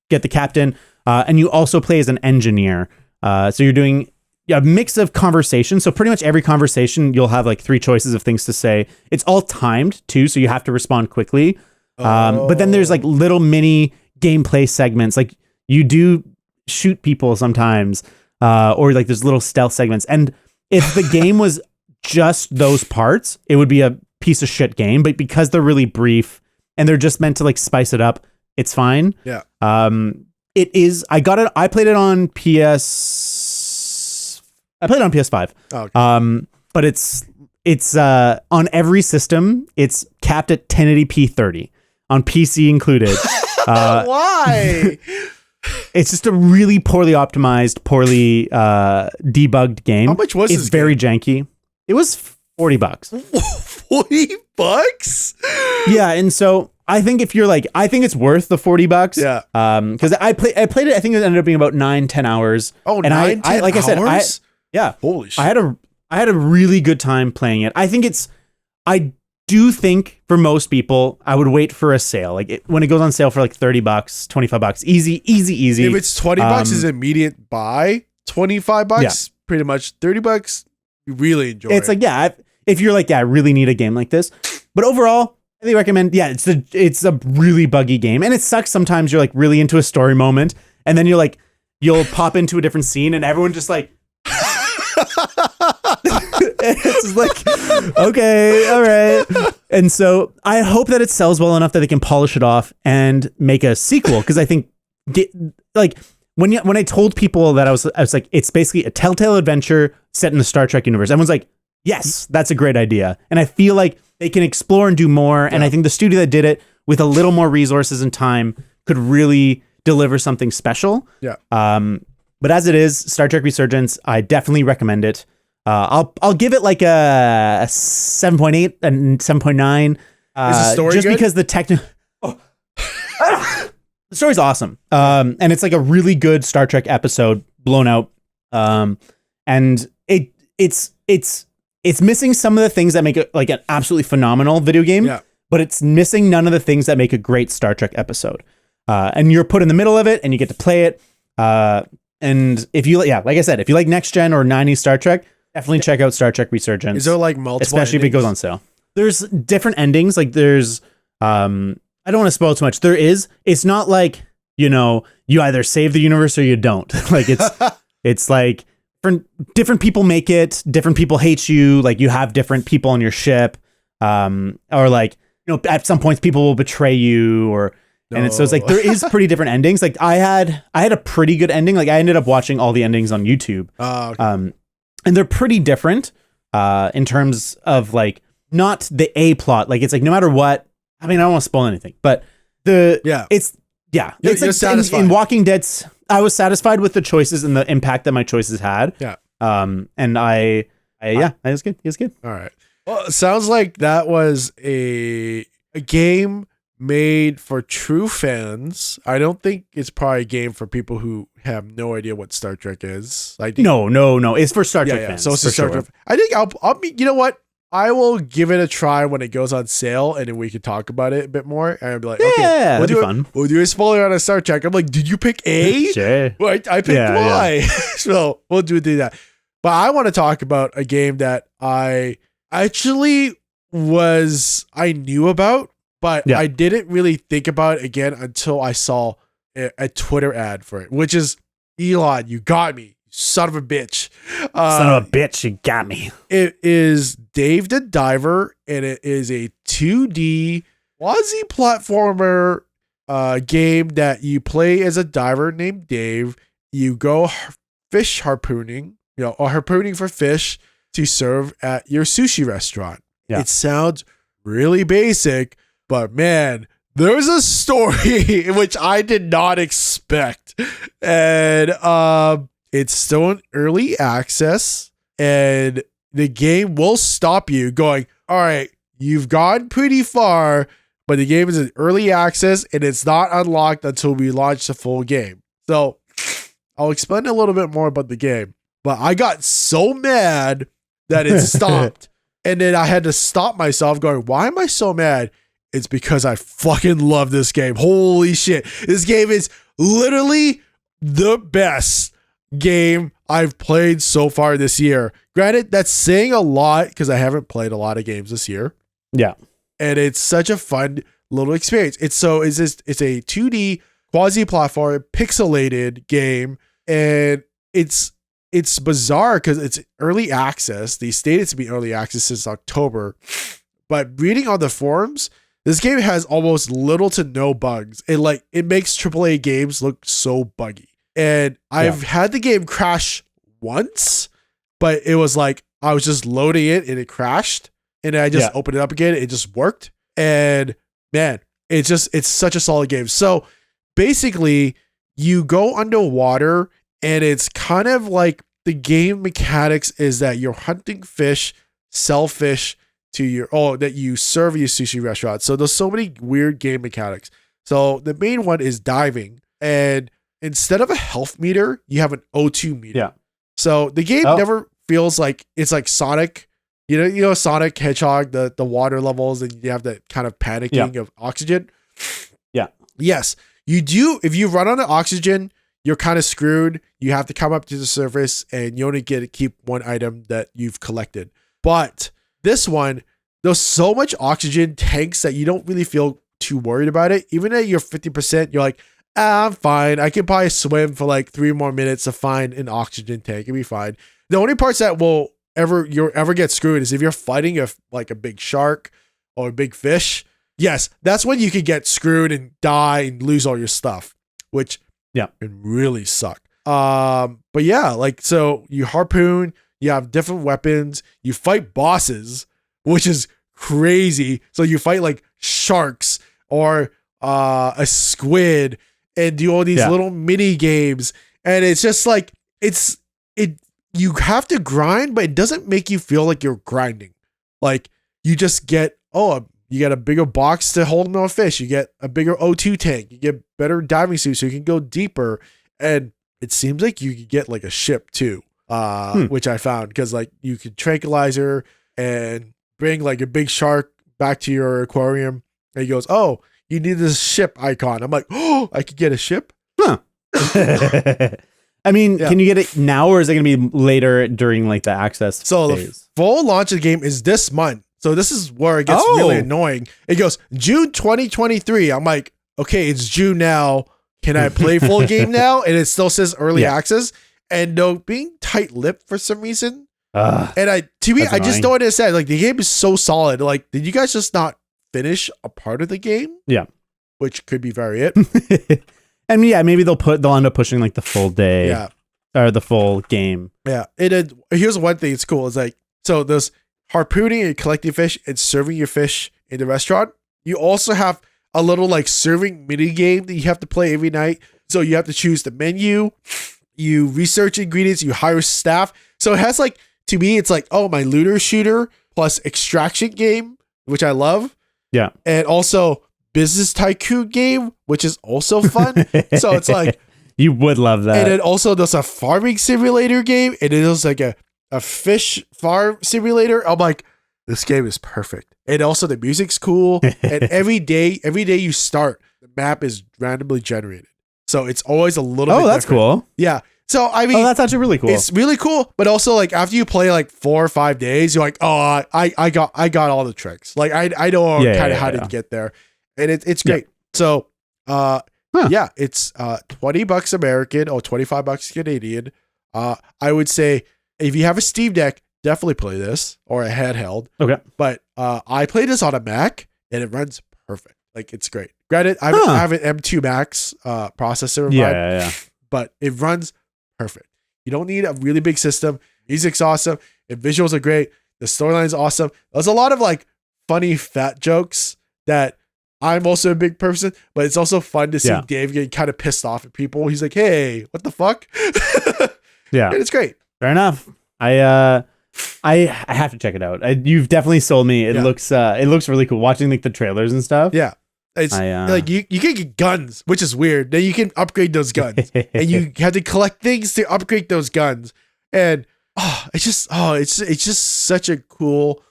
[SPEAKER 1] get the captain, and you also play as an engineer. So you're doing a mix of conversation. So pretty much every conversation, you'll have like 3 choices of things to say. It's all timed too, so you have to respond quickly. But then there's like little mini gameplay segments, like you do shoot people sometimes, or like there's little stealth segments. And if the game was just those parts, it would be a piece of shit game, but because they're really brief and they're just meant to like spice it up, it's fine.
[SPEAKER 2] Yeah.
[SPEAKER 1] It is. I played it on PS5.
[SPEAKER 2] Oh, okay.
[SPEAKER 1] But it's on every system. It's capped at 1080p 30 on PC included.
[SPEAKER 2] Why?
[SPEAKER 1] It's just a really poorly optimized, poorly debugged game.
[SPEAKER 2] How much was
[SPEAKER 1] It's very janky. It was $40.
[SPEAKER 2] $40?
[SPEAKER 1] Yeah, and so I think if you're like, I think it's worth the $40.
[SPEAKER 2] Yeah.
[SPEAKER 1] Because I played it. I think it ended up being about 9-10 hours.
[SPEAKER 2] Oh,
[SPEAKER 1] and
[SPEAKER 2] 9-10
[SPEAKER 1] I like
[SPEAKER 2] hours?
[SPEAKER 1] I said, yeah.
[SPEAKER 2] Holy shit.
[SPEAKER 1] I had a really good time playing it. I do think for most people, I would wait for a sale. Like when it goes on sale for like $30, $25, easy.
[SPEAKER 2] If it's $20, is immediate buy. $25,
[SPEAKER 1] yeah.
[SPEAKER 2] Pretty much. $30, you really enjoy it.
[SPEAKER 1] It's like, yeah, if you're like, yeah, I really need a game like this. But overall, I really recommend, yeah, it's a really buggy game. And it sucks sometimes you're like really into a story moment, and then you'll pop into a different scene and everyone just like, it's like, okay, all right. And so I hope that it sells well enough that they can polish it off and make a sequel. Because I think, like, when I told people that I was like, it's basically a Telltale adventure set in the Star Trek universe, everyone's like, yes, that's a great idea. And I feel like they can explore and do more. Yeah. And I think the studio that did it with a little more resources and time could really deliver something special.
[SPEAKER 2] Yeah.
[SPEAKER 1] But as it is, Star Trek Resurgence, I definitely recommend it. I'll give it like a 7.8 and 7.9.
[SPEAKER 2] Is the story
[SPEAKER 1] just
[SPEAKER 2] good?
[SPEAKER 1] Because the the story's awesome. And it's like a really good Star Trek episode, blown out. And it's missing some of the things that make it like an absolutely phenomenal video game.
[SPEAKER 2] Yeah.
[SPEAKER 1] But it's missing none of the things that make a great Star Trek episode. And you're put in the middle of it, and you get to play it. And if you, like I said, if you like Next Gen or 90s Star Trek, definitely check out Star Trek Resurgence.
[SPEAKER 2] Is there like multiple
[SPEAKER 1] especially
[SPEAKER 2] endings?
[SPEAKER 1] If it goes on sale? There's different endings. Like there's, I don't want to spoil too much. It's not like, you either save the universe or you don't. Like It's like different people make it, different people hate you, like you have different people on your ship, or like, you know, at some points people will betray you, or and so it's like there is pretty different endings. Like I had a pretty good ending. Like I ended up watching all the endings on YouTube.
[SPEAKER 2] Okay.
[SPEAKER 1] And they're pretty different in terms of like not the A plot. Like it's like no matter what. I mean, I don't want to spoil anything, but it's like
[SPEAKER 2] satisfied.
[SPEAKER 1] in Walking Dead. I was satisfied with the choices and the impact that my choices had.
[SPEAKER 2] Yeah.
[SPEAKER 1] And it was good. It was good.
[SPEAKER 2] All right. Well, it sounds like that was a game made for true fans. I don't think it's probably a game for people who have no idea what Star Trek is.
[SPEAKER 1] No. It's for Star Trek fans.
[SPEAKER 2] So it's for Star Trek. I think I'll you know what? I will give it a try when it goes on sale, and then we can talk about it a bit more. And I'll be like, okay, we'll do a spoiler on a Star Trek. I'm like, did you pick A?
[SPEAKER 1] Sure.
[SPEAKER 2] Well, I picked Y. Yeah. So we'll do that. But I want to talk about a game that I actually I knew about, but I didn't really think about it again until I saw a Twitter ad for it, which is Elon, you got me. Son of a bitch.
[SPEAKER 1] Son of a bitch, you got me.
[SPEAKER 2] It is Dave the Diver, and it is a 2D quasi-platformer game that you play as a diver named Dave. You go fish harpooning, or harpooning for fish to serve at your sushi restaurant. Yeah. It sounds really basic, but man, there's a story which I did not expect. And it's still in early access, and the game will stop you going, all right, you've gone pretty far, but the game is in early access and it's not unlocked until we launch the full game. So I'll explain a little bit more about the game, but I got so mad that it stopped. And then I had to stop myself going, why am I so mad? It's because I fucking love this game. Holy shit. This game is literally the best game I've played so far this year. Granted, that's saying a lot because I haven't played a lot of games this year.
[SPEAKER 1] Yeah.
[SPEAKER 2] And it's such a fun little experience. It's a 2D quasi-platform pixelated game, and it's bizarre because it's early access. They stated to be early access since October, but reading on the forums, this game has almost little to no bugs. It makes AAA games look so buggy. And I've had the game crash once, but it was like I was just loading it and it crashed, and I just opened it up again. It just worked. And man, it's such a solid game. So basically you go underwater, and it's kind of like the game mechanics is that you're hunting fish, sell fish to that you serve your sushi restaurant. So there's so many weird game mechanics. So the main one is diving, and instead of a health meter, you have an O2 meter. Yeah. So the game never feels like it's like Sonic. You know Sonic Hedgehog, the water levels, and you have that kind of panicking of oxygen.
[SPEAKER 1] Yeah.
[SPEAKER 2] Yes. You do. If you run out of oxygen, you're kind of screwed. You have to come up to the surface, and you only get to keep one item that you've collected. But this one, there's so much oxygen tanks that you don't really feel too worried about it. Even at your 50%, you're like, I'm fine. I can probably swim for like 3 more minutes to find an oxygen tank. It'll be fine. The only parts that will ever get screwed is if you're fighting a big shark or a big fish. Yes, that's when you could get screwed and die and lose all your stuff, which can really suck. But yeah, so you harpoon, you have different weapons, you fight bosses, which is crazy. So you fight like sharks or a squid, and do all these little mini games, and it's just like you have to grind, but it doesn't make you feel like you're grinding. Like you just get you get a bigger box to hold more fish, you get a bigger O2 tank, you get better diving suits so you can go deeper, and it seems like you could get like a ship too, which I found because like you could tranquilizer and bring like a big shark back to your aquarium, and he goes, oh, you need this ship icon. I'm like, oh, I could get a ship?
[SPEAKER 1] Huh. I mean, can you get it now, or is it going to be later during like the access
[SPEAKER 2] So
[SPEAKER 1] phase?
[SPEAKER 2] The full launch of the game is this month. So this is where it gets really annoying. It goes June 2023. I'm like, okay, it's June now. Can I play full game now? And it still says early access. and they're being tight-lipped for some reason.
[SPEAKER 1] Ugh,
[SPEAKER 2] And I just
[SPEAKER 1] annoying.
[SPEAKER 2] don't understand. Like, the game is so solid. Like, did you guys just not finish a part of the game?
[SPEAKER 1] Yeah.
[SPEAKER 2] Which could be very it.
[SPEAKER 1] And yeah, maybe they'll end up pushing like the full day.
[SPEAKER 2] Yeah.
[SPEAKER 1] Or the full game.
[SPEAKER 2] Yeah. And then here's one thing. It's cool. It's like, so there's harpooning and collecting fish and serving your fish in the restaurant. You also have a little like serving mini game that you have to play every night. So you have to choose the menu, you research ingredients, you hire staff. So it has like, to me, it's like, oh, my looter shooter plus extraction game, which I love.
[SPEAKER 1] Yeah.
[SPEAKER 2] And also business tycoon game, which is also fun. So it's like,
[SPEAKER 1] you would love that.
[SPEAKER 2] and then also there's a farming simulator game, and it was like a fish farm simulator. I'm like, this game is perfect. And also the music's cool. And every day you start, the map is randomly generated. So it's always a little bit
[SPEAKER 1] that's
[SPEAKER 2] different.
[SPEAKER 1] cool.
[SPEAKER 2] Yeah. So I mean,
[SPEAKER 1] That's actually really cool.
[SPEAKER 2] it's really cool. But also like after you play like 4 or 5 days, you're like, oh, I got all the tricks. Like I know kind of how to get there. And it's great. So yeah, it's $20 American or $25 Canadian. I would say if you have a Steam Deck, definitely play this or a handheld.
[SPEAKER 1] Okay.
[SPEAKER 2] But I played this on a Mac and it runs perfect. Like it's great. Granted, I have an M2 Max processor in mine,
[SPEAKER 1] Yeah.
[SPEAKER 2] but it runs perfect. You don't need a really big system. Music's awesome. And visuals are great. The storyline is awesome. There's a lot of like funny fat jokes that I'm also a big person, but it's also fun to see Dave getting kind of pissed off at people. He's like, hey, what the fuck?
[SPEAKER 1] Yeah.
[SPEAKER 2] And it's great.
[SPEAKER 1] Fair enough. I have to check it out. You've definitely sold me. It looks really cool. Watching like the trailers and stuff.
[SPEAKER 2] Yeah. It's like you can get guns, which is weird. Then you can upgrade those guns. And you have to collect things to upgrade those guns. And it's just such a cool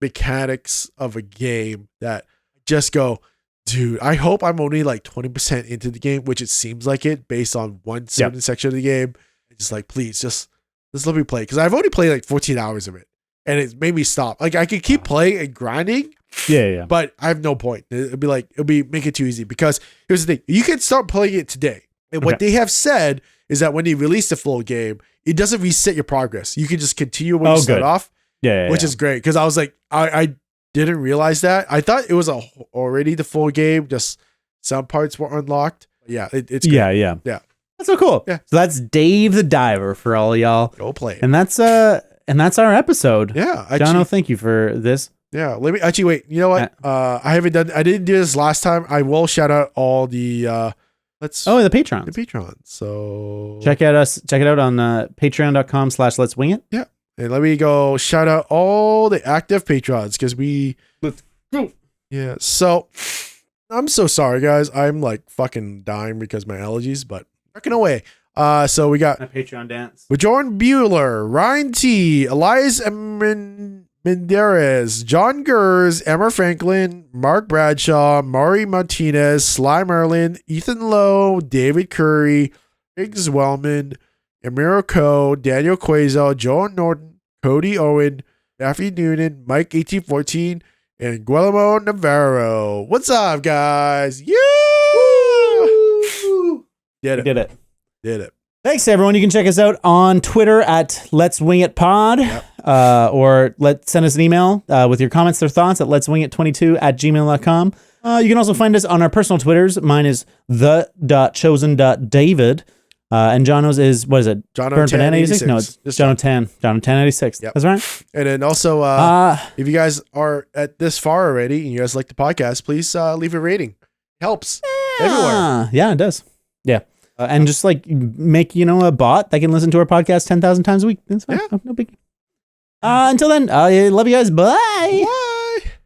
[SPEAKER 2] mechanics of a game that just go, dude, I hope I'm only like 20% into the game, which it seems like it based on one certain section of the game. It's like, please just let me play. Because I've only played like 14 hours of it. And it made me stop. Like I could keep playing and grinding.
[SPEAKER 1] Yeah.
[SPEAKER 2] But I have no point. It'll be make it too easy. Because here's the thing. You can start playing it today. And what they have said is that when they release the full game, it doesn't reset your progress. You can just continue when you start off.
[SPEAKER 1] Yeah.
[SPEAKER 2] Which is great. Because I was like, I didn't realize that. I thought it was already the full game. Just some parts were unlocked. Yeah, it's great.
[SPEAKER 1] Yeah.
[SPEAKER 2] Yeah.
[SPEAKER 1] That's so cool.
[SPEAKER 2] Yeah.
[SPEAKER 1] So that's Dave the Diver for all y'all.
[SPEAKER 2] Go play it.
[SPEAKER 1] And that's our episode.
[SPEAKER 2] Yeah.
[SPEAKER 1] Jono, thank you for this.
[SPEAKER 2] Yeah. Let me actually wait. You know what? I didn't do this last time. I will shout out all the
[SPEAKER 1] the Patreons.
[SPEAKER 2] The Patreons. So
[SPEAKER 1] check it out on patreon.com/let's wing it.
[SPEAKER 2] Yeah. And let me go shout out all the active patrons because let's go. Yeah. So I'm so sorry, guys. I'm like fucking dying because my allergies, but working away. So we got
[SPEAKER 1] my Patreon dance.
[SPEAKER 2] Jordan Bueller, Ryan T, Elias Menderes, John Gers, Emma Franklin, Mark Bradshaw, Maury Martinez, Sly Merlin, Ethan Lowe, David Curry, Riggs Wellman, Emiro Coe, Daniel Quazo, Joe Norton, Cody Owen, Daffy Noonan, Mike 1814, and Guillermo Navarro. What's up, guys? Yeah! Did it.
[SPEAKER 1] Thanks, everyone. You can check us out on Twitter at Let's Wing It Pod, or send us an email with your comments or thoughts at letswingit22@gmail.com. You can also find us on our personal Twitters. Mine is the.chosen.david. And Jono's is, what is it?
[SPEAKER 2] Jono Tan 86.
[SPEAKER 1] No, it's Jono Tan. Jono Tan 86. Yep. That's right.
[SPEAKER 2] And then also, if you guys are at this far already and you guys like the podcast, please leave a rating. It helps everywhere.
[SPEAKER 1] Yeah, it does. Yeah. And just like make, a bot that can listen to our podcast 10,000 times a week. That's fine.
[SPEAKER 2] Yeah.
[SPEAKER 1] No big. Until then, I love you guys. Bye.